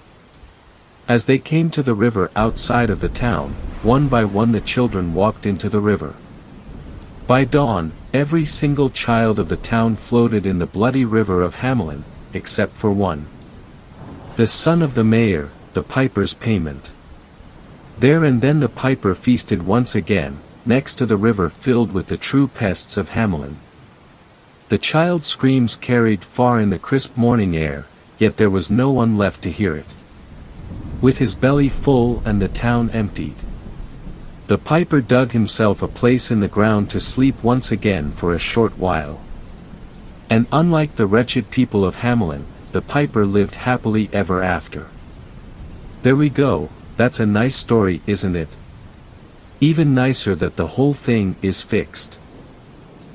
[SPEAKER 1] As they came to the river outside of the town, one by one the children walked into the river. By dawn, every single child of the town floated in the bloody river of Hamelin, except for one. The son of the mayor, the piper's payment. There and then the piper feasted once again, next to the river filled with the true pests of Hamelin. The child's screams carried far in the crisp morning air, yet there was no one left to hear it. With his belly full and the town emptied, the piper dug himself a place in the ground to sleep once again for a short while. And unlike the wretched people of Hamelin, the piper lived happily ever after. There we go, that's a nice story, isn't it? Even nicer that the whole thing is fixed.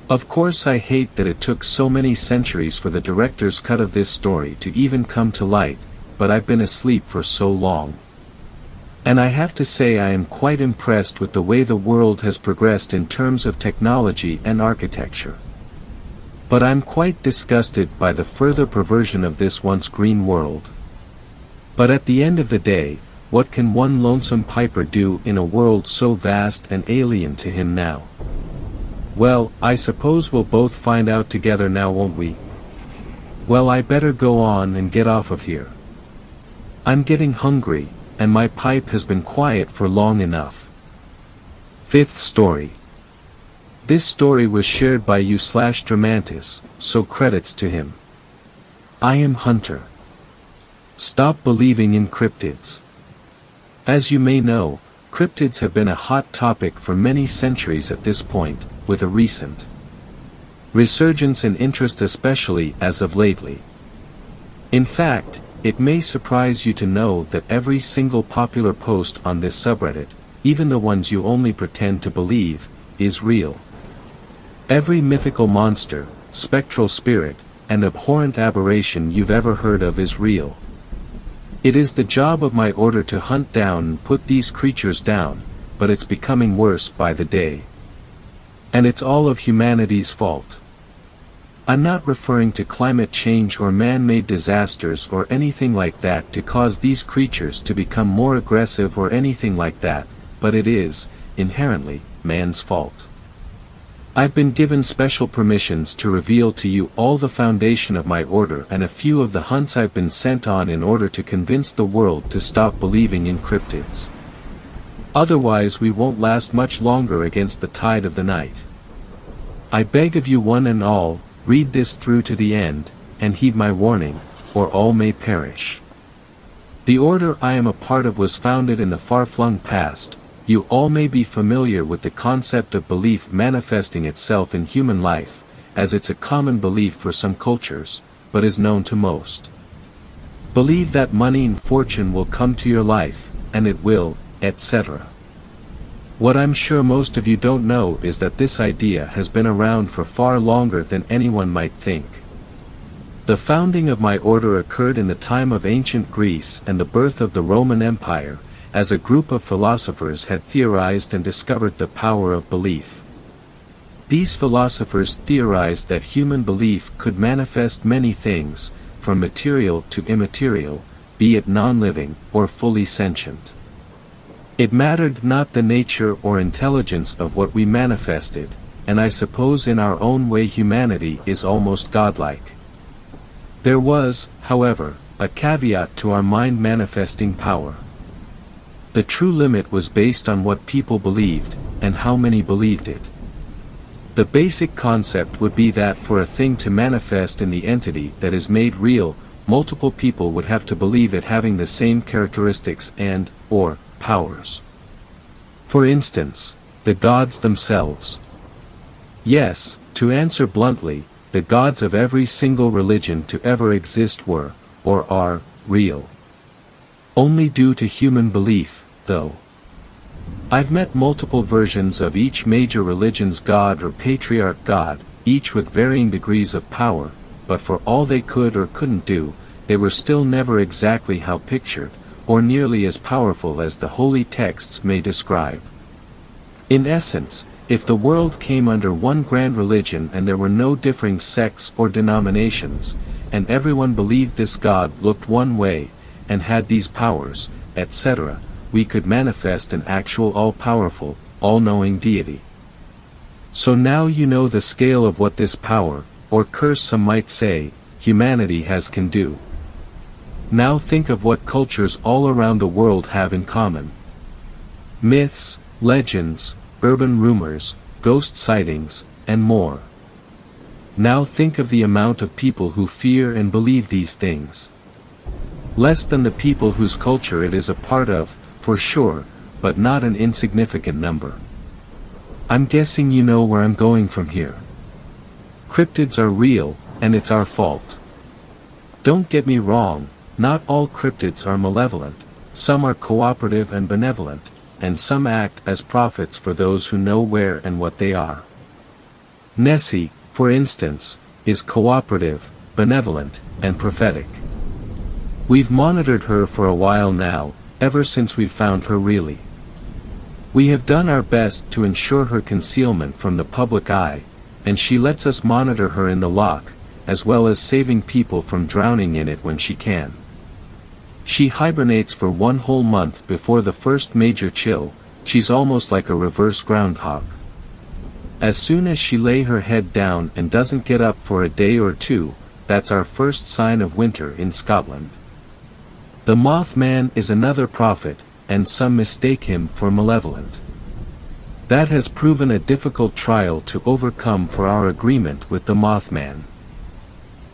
[SPEAKER 1] Of course I hate that it took so many centuries for the director's cut of this story to even come to light, but I've been asleep for so long. And I have to say I am quite impressed with the way the world has progressed in terms of technology and architecture. But I'm quite disgusted by the further perversion of this once green world. But at the end of the day, what can one lonesome piper do in a world so vast and alien to him now? Well, I suppose we'll both find out together now, won't we? Well, I better go on and get off of here. I'm getting hungry, and my pipe has been quiet for long enough. Fifth story. This story was shared by you/Dramantis, so credits to him. I am Hunter. Stop believing in cryptids. As you may know, cryptids have been a hot topic for many centuries at this point, with a recent resurgence in interest especially as of lately. In fact, it may surprise you to know that every single popular post on this subreddit, even the ones you only pretend to believe, is real. Every mythical monster, spectral spirit, and abhorrent aberration you've ever heard of is real. It is the job of my order to hunt down and put these creatures down, but it's becoming worse by the day. And it's all of humanity's fault. I'm not referring to climate change or man-made disasters or anything like that to cause these creatures to become more aggressive or anything like that, but it is, inherently, man's fault. I've been given special permissions to reveal to you all the foundation of my order and a few of the hunts I've been sent on in order to convince the world to stop believing in cryptids. Otherwise we won't last much longer against the tide of the night. I beg of you one and all, read this through to the end, and heed my warning, or all may perish. The order I am a part of was founded in the far-flung past. You all may be familiar with the concept of belief manifesting itself in human life, as it's a common belief for some cultures, but is known to most. Believe that money and fortune will come to your life, and it will, etc. What I'm sure most of you don't know is that this idea has been around for far longer than anyone might think. The founding of my order occurred in the time of ancient Greece and the birth of the Roman Empire, as a group of philosophers had theorized and discovered the power of belief. These philosophers theorized that human belief could manifest many things, from material to immaterial, be it non-living or fully sentient. It mattered not the nature or intelligence of what we manifested, and I suppose in our own way humanity is almost godlike. There was, however, a caveat to our mind manifesting power. The true limit was based on what people believed, and how many believed it. The basic concept would be that for a thing to manifest in the entity that is made real, multiple people would have to believe it having the same characteristics and, or, powers. For instance, the gods themselves. Yes, to answer bluntly, the gods of every single religion to ever exist were, or are, real. Only due to human belief, though. I've met multiple versions of each major religion's god or patriarch god, each with varying degrees of power, but for all they could or couldn't do, they were still never exactly how pictured, or nearly as powerful as the holy texts may describe. In essence, if the world came under one grand religion and there were no differing sects or denominations, and everyone believed this god looked one way, and had these powers, etc., we could manifest an actual all-powerful, all-knowing deity. So now you know the scale of what this power, or curse some might say, humanity can do. Now think of what cultures all around the world have in common. Myths, legends, urban rumors, ghost sightings, and more. Now think of the amount of people who fear and believe these things. Less than the people whose culture it is a part of, for sure, but not an insignificant number. I'm guessing you know where I'm going from here. Cryptids are real, and it's our fault. Don't get me wrong, not all cryptids are malevolent, some are cooperative and benevolent, and some act as prophets for those who know where and what they are. Nessie, for instance, is cooperative, benevolent, and prophetic. We've monitored her for a while now, ever since we found her really. We have done our best to ensure her concealment from the public eye, and she lets us monitor her in the loch, as well as saving people from drowning in it when she can. She hibernates for 1 whole month before the first major chill. She's almost like a reverse groundhog. As soon as she lay her head down and doesn't get up for a day or two, that's our first sign of winter in Scotland. The Mothman is another prophet, and some mistake him for malevolent. That has proven a difficult trial to overcome for our agreement with the Mothman.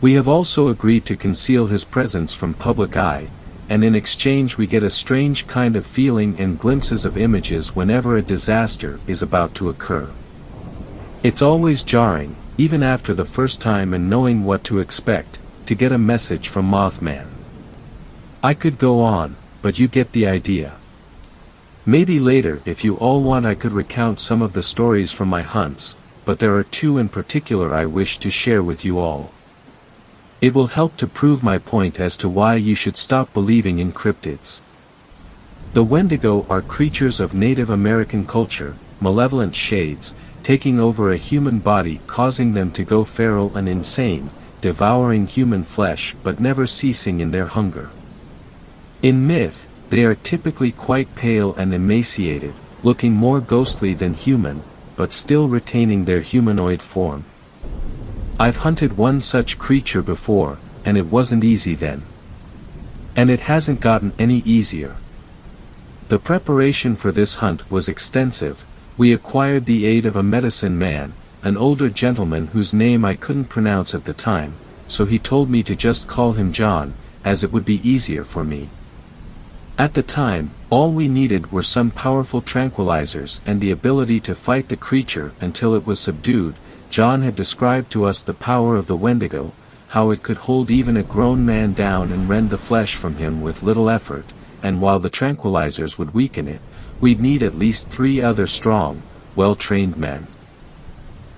[SPEAKER 1] We have also agreed to conceal his presence from public eye, and in exchange we get a strange kind of feeling and glimpses of images whenever a disaster is about to occur. It's always jarring, even after the first time and knowing what to expect, to get a message from Mothman. I could go on, but you get the idea. Maybe later if you all want I could recount some of the stories from my hunts, but there are 2 in particular I wish to share with you all. It will help to prove my point as to why you should stop believing in cryptids. The Wendigo are creatures of Native American culture, malevolent shades, taking over a human body causing them to go feral and insane, devouring human flesh but never ceasing in their hunger. In myth, they are typically quite pale and emaciated, looking more ghostly than human, but still retaining their humanoid form. I've hunted one such creature before, and it wasn't easy then. And it hasn't gotten any easier. The preparation for this hunt was extensive. We acquired the aid of a medicine man, an older gentleman whose name I couldn't pronounce at the time, so he told me to just call him John, as it would be easier for me. At the time, all we needed were some powerful tranquilizers and the ability to fight the creature until it was subdued. John had described to us the power of the Wendigo, how it could hold even a grown man down and rend the flesh from him with little effort, and while the tranquilizers would weaken it, we'd need at least 3 other strong, well-trained men.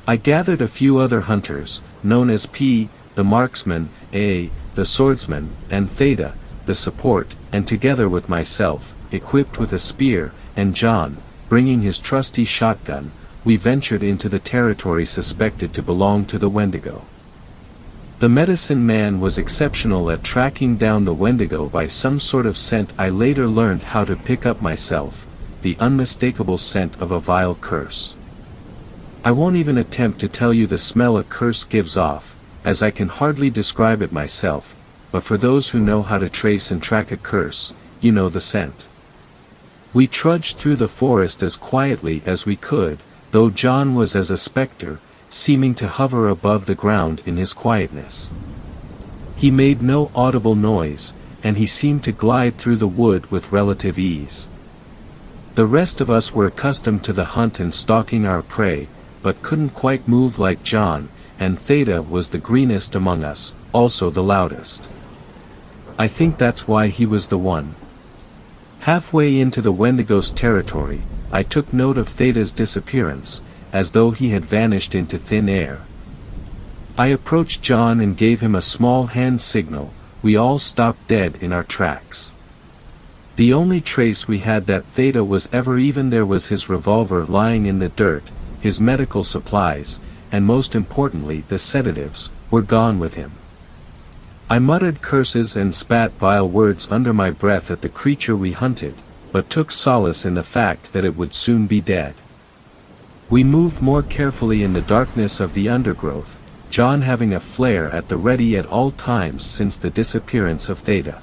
[SPEAKER 1] I gathered a few other hunters, known as P, the marksman, A, the swordsman, and Theta, the support, and together with myself, equipped with a spear, and John, bringing his trusty shotgun, we ventured into the territory suspected to belong to the Wendigo. The medicine man was exceptional at tracking down the Wendigo by some sort of scent I later learned how to pick up myself, the unmistakable scent of a vile curse. I won't even attempt to tell you the smell a curse gives off, as I can hardly describe it myself, but for those who know how to trace and track a curse, you know the scent. We trudged through the forest as quietly as we could, though John was as a specter, seeming to hover above the ground in his quietness. He made no audible noise, and he seemed to glide through the wood with relative ease. The rest of us were accustomed to the hunt and stalking our prey, but couldn't quite move like John, and Theta was the greenest among us, also the loudest. I think that's why he was the one. Halfway into the Wendigo's territory, I took note of Theta's disappearance, as though he had vanished into thin air. I approached John and gave him a small hand signal. We all stopped dead in our tracks. The only trace we had that Theta was ever even there was his revolver lying in the dirt, his medical supplies, and most importantly the sedatives, were gone with him. I muttered curses and spat vile words under my breath at the creature we hunted, but took solace in the fact that it would soon be dead. We moved more carefully in the darkness of the undergrowth, John having a flare at the ready at all times since the disappearance of Theta.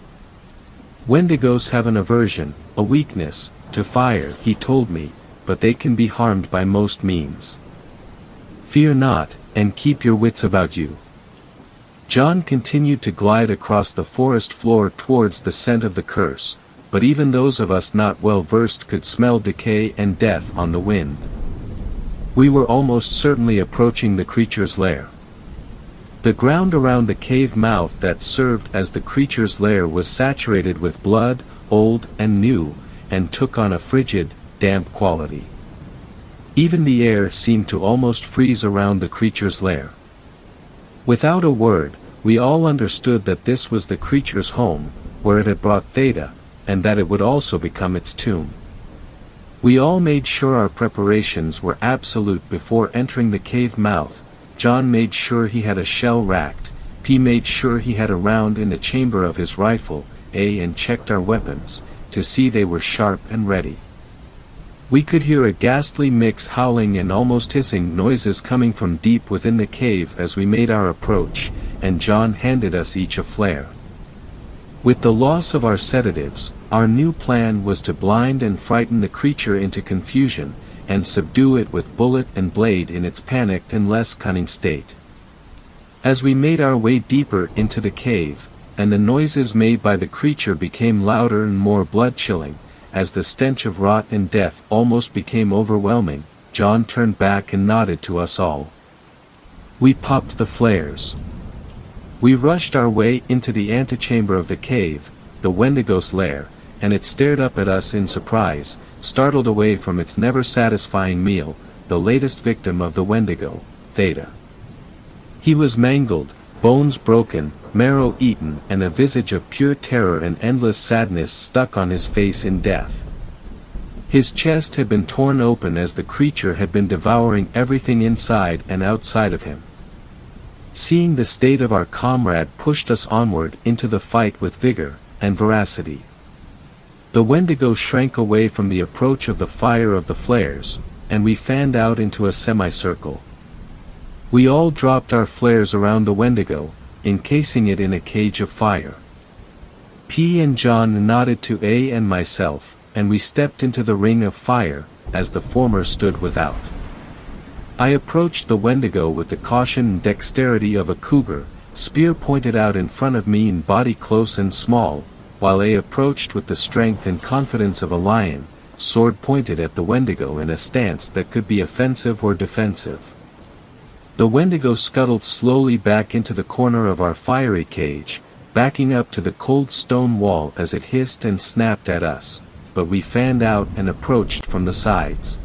[SPEAKER 1] Wendigos have an aversion, a weakness, to fire, he told me, but they can be harmed by most means. Fear not, and keep your wits about you. John continued to glide across the forest floor towards the scent of the curse, but even those of us not well versed could smell decay and death on the wind. We were almost certainly approaching the creature's lair. The ground around the cave mouth that served as the creature's lair was saturated with blood, old and new, and took on a frigid, damp quality. Even the air seemed to almost freeze around the creature's lair. Without a word, we all understood that this was the creature's home, where it had brought Theta, and that it would also become its tomb. We all made sure our preparations were absolute before entering the cave mouth. John made sure he had a shell racked, P made sure he had a round in the chamber of his rifle, A and checked our weapons, to see they were sharp and ready. We could hear a ghastly mix howling and almost hissing noises coming from deep within the cave as we made our approach, and John handed us each a flare. With the loss of our sedatives, our new plan was to blind and frighten the creature into confusion, and subdue it with bullet and blade in its panicked and less cunning state. As we made our way deeper into the cave, and the noises made by the creature became louder and more blood-chilling, as the stench of rot and death almost became overwhelming, John turned back and nodded to us all. We popped the flares. We rushed our way into the antechamber of the cave, the Wendigo's lair, and it stared up at us in surprise, startled away from its never-satisfying meal, the latest victim of the Wendigo, Theta. He was mangled, bones broken, marrow eaten, and a visage of pure terror and endless sadness stuck on his face in death. His chest had been torn open as the creature had been devouring everything inside and outside of him. Seeing the state of our comrade pushed us onward into the fight with vigor and veracity. The Wendigo shrank away from the approach of the fire of the flares, and we fanned out into a semicircle. We all dropped our flares around the Wendigo, encasing it in a cage of fire. P and John nodded to A and myself, and we stepped into the ring of fire, as the former stood without. I approached the Wendigo with the caution and dexterity of a cougar, spear pointed out in front of me and body close and small, while A approached with the strength and confidence of a lion, sword pointed at the Wendigo in a stance that could be offensive or defensive. The Wendigo scuttled slowly back into the corner of our fiery cage, backing up to the cold stone wall as it hissed and snapped at us, but we fanned out and approached from the sides.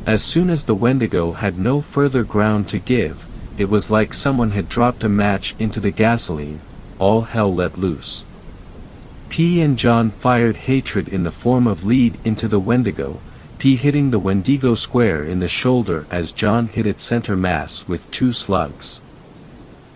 [SPEAKER 1] As soon as the Wendigo had no further ground to give, it was like someone had dropped a match into the gasoline, all hell let loose. P and John fired hatred in the form of lead into the Wendigo, P hitting the Wendigo square in the shoulder as John hit its center mass with 2 slugs.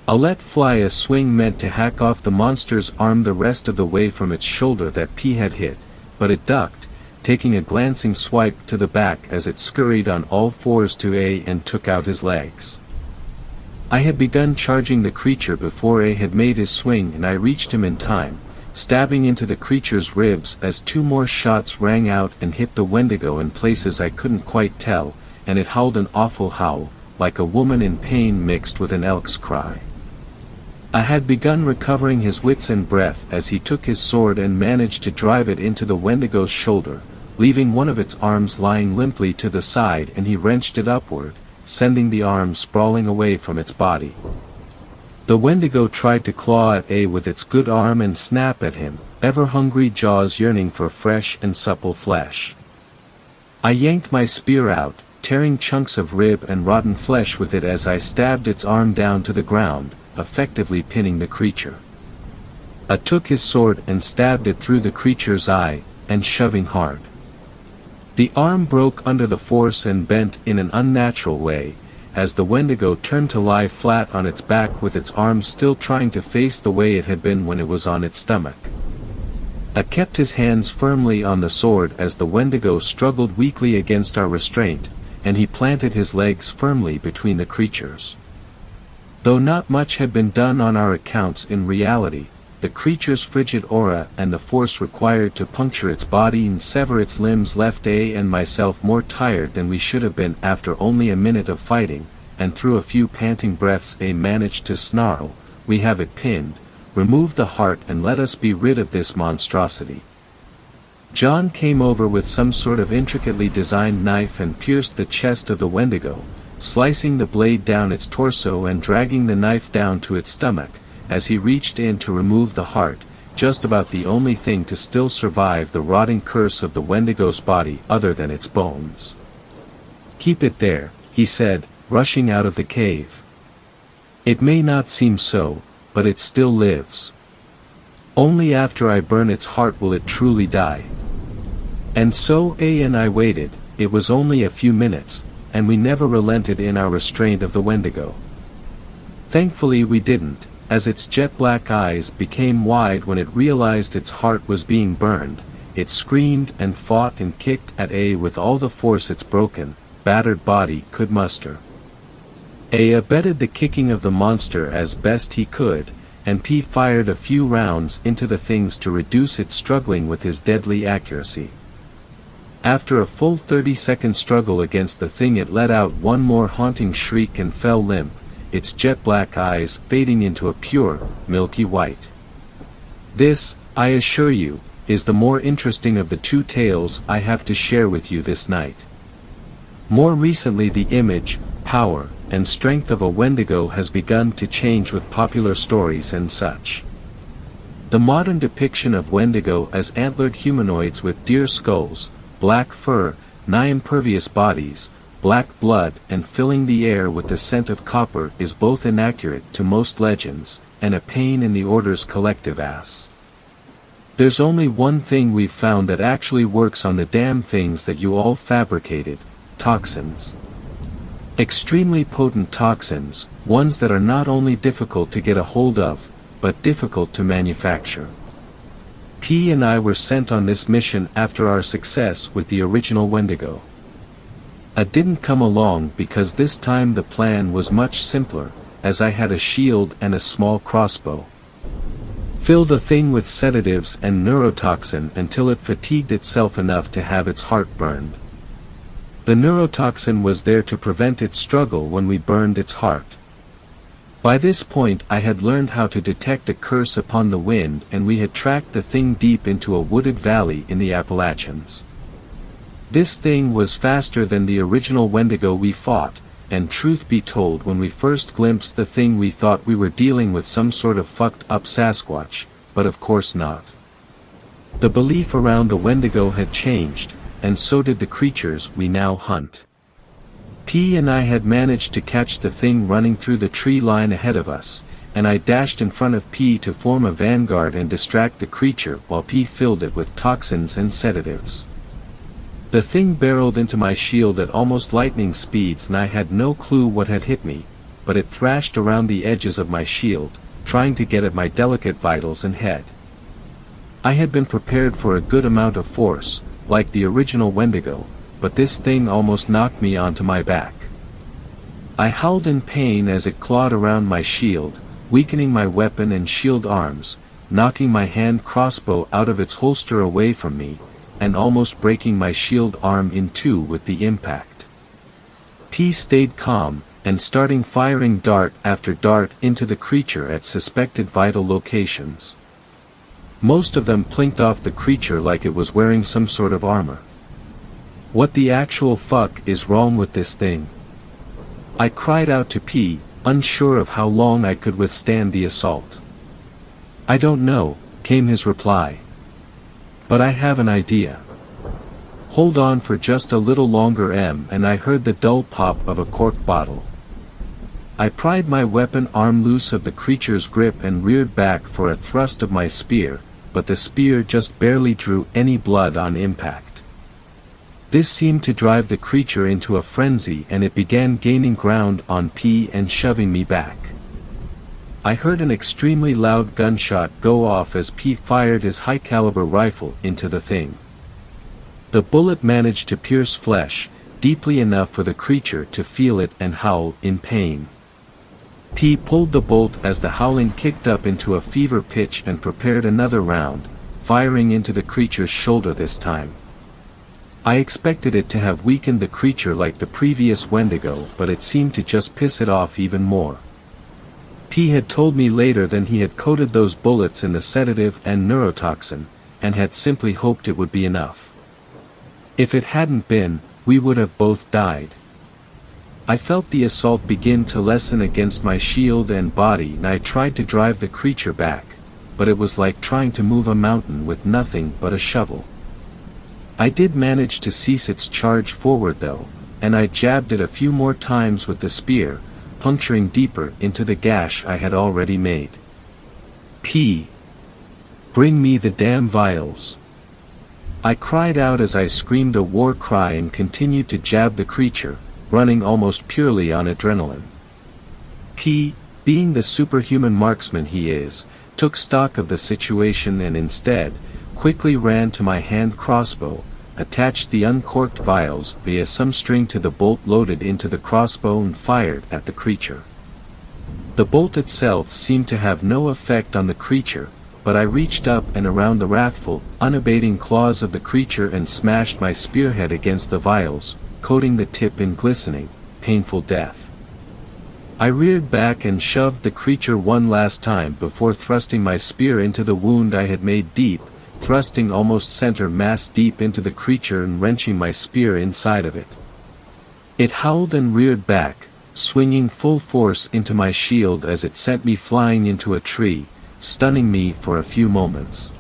[SPEAKER 1] A let fly a swing meant to hack off the monster's arm the rest of the way from its shoulder that P had hit, but it ducked, taking a glancing swipe to the back as it scurried on all fours to A and took out his legs. I had begun charging the creature before A had made his swing, and I reached him in time, stabbing into the creature's ribs as 2 more shots rang out and hit the Wendigo in places I couldn't quite tell, and it howled an awful howl, like a woman in pain mixed with an elk's cry. I had begun recovering his wits and breath as he took his sword and managed to drive it into the Wendigo's shoulder, leaving one of its arms lying limply to the side, and he wrenched it upward, sending the arm sprawling away from its body. The Wendigo tried to claw at A with its good arm and snap at him, ever-hungry jaws yearning for fresh and supple flesh. I yanked my spear out, tearing chunks of rib and rotten flesh with it as I stabbed its arm down to the ground, effectively pinning the creature. I took his sword and stabbed it through the creature's eye, and shoving hard. The arm broke under the force and bent in an unnatural way, as the Wendigo turned to lie flat on its back with its arms still trying to face the way it had been when it was on its stomach. I kept his hands firmly on the sword as the Wendigo struggled weakly against our restraint, and he planted his legs firmly between the creatures. Though not much had been done on our accounts in reality, the creature's frigid aura and the force required to puncture its body and sever its limbs left A and myself more tired than we should have been after only a minute of fighting, and through a few panting breaths A managed to snarl, "We have it pinned, remove the heart and let us be rid of this monstrosity." John came over with some sort of intricately designed knife and pierced the chest of the Wendigo, slicing the blade down its torso and dragging the knife down to its stomach, as he reached in to remove the heart, just about the only thing to still survive the rotting curse of the Wendigo's body other than its bones. "Keep it there," he said, rushing out of the cave. "It may not seem so, but it still lives. Only after I burn its heart will it truly die." And so A and I waited. It was only a few minutes, and we never relented in our restraint of the Wendigo. Thankfully we didn't, as its jet-black eyes became wide when it realized its heart was being burned. It screamed and fought and kicked at A with all the force its broken, battered body could muster. A abetted the kicking of the monster as best he could, and P fired a few rounds into the things to reduce its struggling with his deadly accuracy. After a full 30-second struggle against the thing, it let out one more haunting shriek and fell limp, its jet-black eyes fading into a pure, milky white. This, I assure you, is the more interesting of the 2 tales I have to share with you this night. More recently, the image, power, and strength of a Wendigo has begun to change with popular stories and such. The modern depiction of Wendigo as antlered humanoids with deer skulls, black fur, nigh-impervious bodies, black blood and filling the air with the scent of copper is both inaccurate to most legends, and a pain in the Order's collective ass. There's only one thing we've found that actually works on the damn things that you all fabricated: toxins. Extremely potent toxins, ones that are not only difficult to get a hold of, but difficult to manufacture. P and I were sent on this mission after our success with the original Wendigo. I didn't come along because this time the plan was much simpler, as I had a shield and a small crossbow. Fill the thing with sedatives and neurotoxin until it fatigued itself enough to have its heart burned. The neurotoxin was there to prevent its struggle when we burned its heart. By this point I had learned how to detect a curse upon the wind, and we had tracked the thing deep into a wooded valley in the Appalachians. This thing was faster than the original Wendigo we fought, and truth be told, when we first glimpsed the thing we thought we were dealing with some sort of fucked up Sasquatch, but of course not. The belief around the Wendigo had changed, and so did the creatures we now hunt. P and I had managed to catch the thing running through the tree line ahead of us, and I dashed in front of P to form a vanguard and distract the creature while P filled it with toxins and sedatives. The thing barreled into my shield at almost lightning speeds, and I had no clue what had hit me, but it thrashed around the edges of my shield, trying to get at my delicate vitals and head. I had been prepared for a good amount of force, like the original Wendigo, but this thing almost knocked me onto my back. I howled in pain as it clawed around my shield, weakening my weapon and shield arms, knocking my hand crossbow out of its holster away from me, and almost breaking my shield arm in two with the impact. P stayed calm, and starting firing dart after dart into the creature at suspected vital locations. Most of them plinked off the creature like it was wearing some sort of armor. What the actual fuck is wrong with this thing? I cried out to P, unsure of how long I could withstand the assault. "I don't know," came his reply. "But I have an idea. Hold on for just a little longer, M," and I heard the dull pop of a cork bottle. I pried my weapon arm loose of the creature's grip and reared back for a thrust of my spear, but the spear just barely drew any blood on impact. This seemed to drive the creature into a frenzy, and it began gaining ground on P and shoving me back. I heard an extremely loud gunshot go off as P fired his high-caliber rifle into the thing. The bullet managed to pierce flesh, deeply enough for the creature to feel it and howl in pain. P pulled the bolt as the howling kicked up into a fever pitch and prepared another round, firing into the creature's shoulder this time. I expected it to have weakened the creature like the previous Wendigo, but it seemed to just piss it off even more. P had told me later that he had coated those bullets in the sedative and neurotoxin, and had simply hoped it would be enough. If it hadn't been, we would have both died. I felt the assault begin to lessen against my shield and body, and I tried to drive the creature back, but it was like trying to move a mountain with nothing but a shovel. I did manage to cease its charge forward though, and I jabbed it a few more times with the spear, puncturing deeper into the gash I had already made. "P. Bring me the damn vials." I cried out as I screamed a war cry and continued to jab the creature, running almost purely on adrenaline. P, being the superhuman marksman he is, took stock of the situation and instead, quickly ran to my hand crossbow, attached the uncorked vials via some string to the bolt loaded into the crossbow and fired at the creature. The bolt itself seemed to have no effect on the creature, but I reached up and around the wrathful, unabating claws of the creature and smashed my spearhead against the vials, coating the tip in glistening, painful death. I reared back and shoved the creature one last time before thrusting my spear into the wound I had made deep, thrusting almost center mass deep into the creature and wrenching my spear inside of it. It howled and reared back, swinging full force into my shield as it sent me flying into a tree, stunning me for a few moments.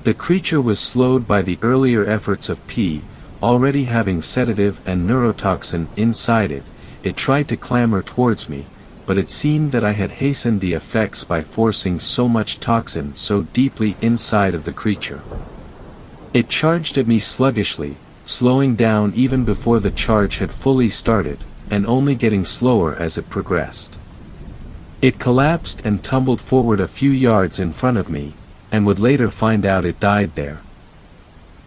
[SPEAKER 1] The creature was slowed by the earlier efforts of P, already having sedative and neurotoxin inside it. It tried to clamber towards me, but it seemed that I had hastened the effects by forcing so much toxin so deeply inside of the creature. It charged at me sluggishly, slowing down even before the charge had fully started, and only getting slower as it progressed. It collapsed and tumbled forward a few yards in front of me, and would later find out it died there.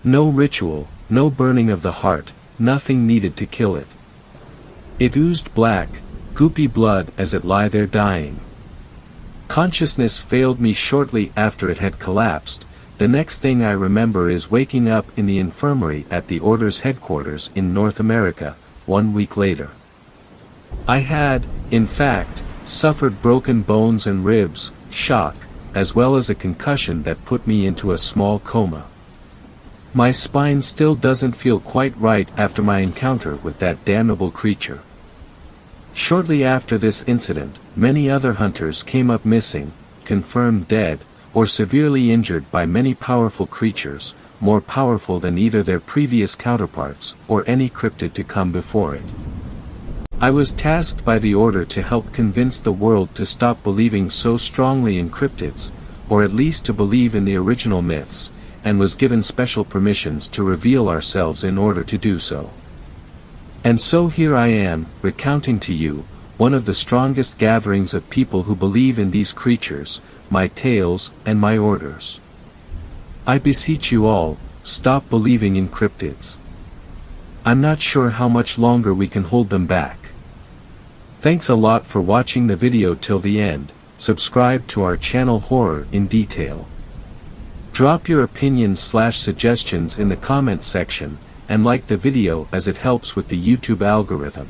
[SPEAKER 1] No ritual, no burning of the heart, nothing needed to kill it. It oozed black, goopy blood as it lay there dying. Consciousness failed me shortly after it had collapsed, The next thing I remember is waking up in the infirmary at the Order's headquarters in North America, 1 week later. I had, in fact, suffered broken bones and ribs, shock, as well as a concussion that put me into a small coma. My spine still doesn't feel quite right after my encounter with that damnable creature. Shortly after this incident, many other hunters came up missing, confirmed dead, or severely injured by many powerful creatures, more powerful than either their previous counterparts or any cryptid to come before it. I was tasked by the Order to help convince the world to stop believing so strongly in cryptids, or at least to believe in the original myths, and was given special permissions to reveal ourselves in order to do so. And so here I am, recounting to you, one of the strongest gatherings of people who believe in these creatures, my tales, and my orders. I beseech you all, stop believing in cryptids. I'm not sure how much longer we can hold them back. Thanks a lot for watching the video till the end. Subscribe to our channel Horror in Detail. Drop your opinions/suggestions in the comments section, and like the video as it helps with the YouTube algorithm.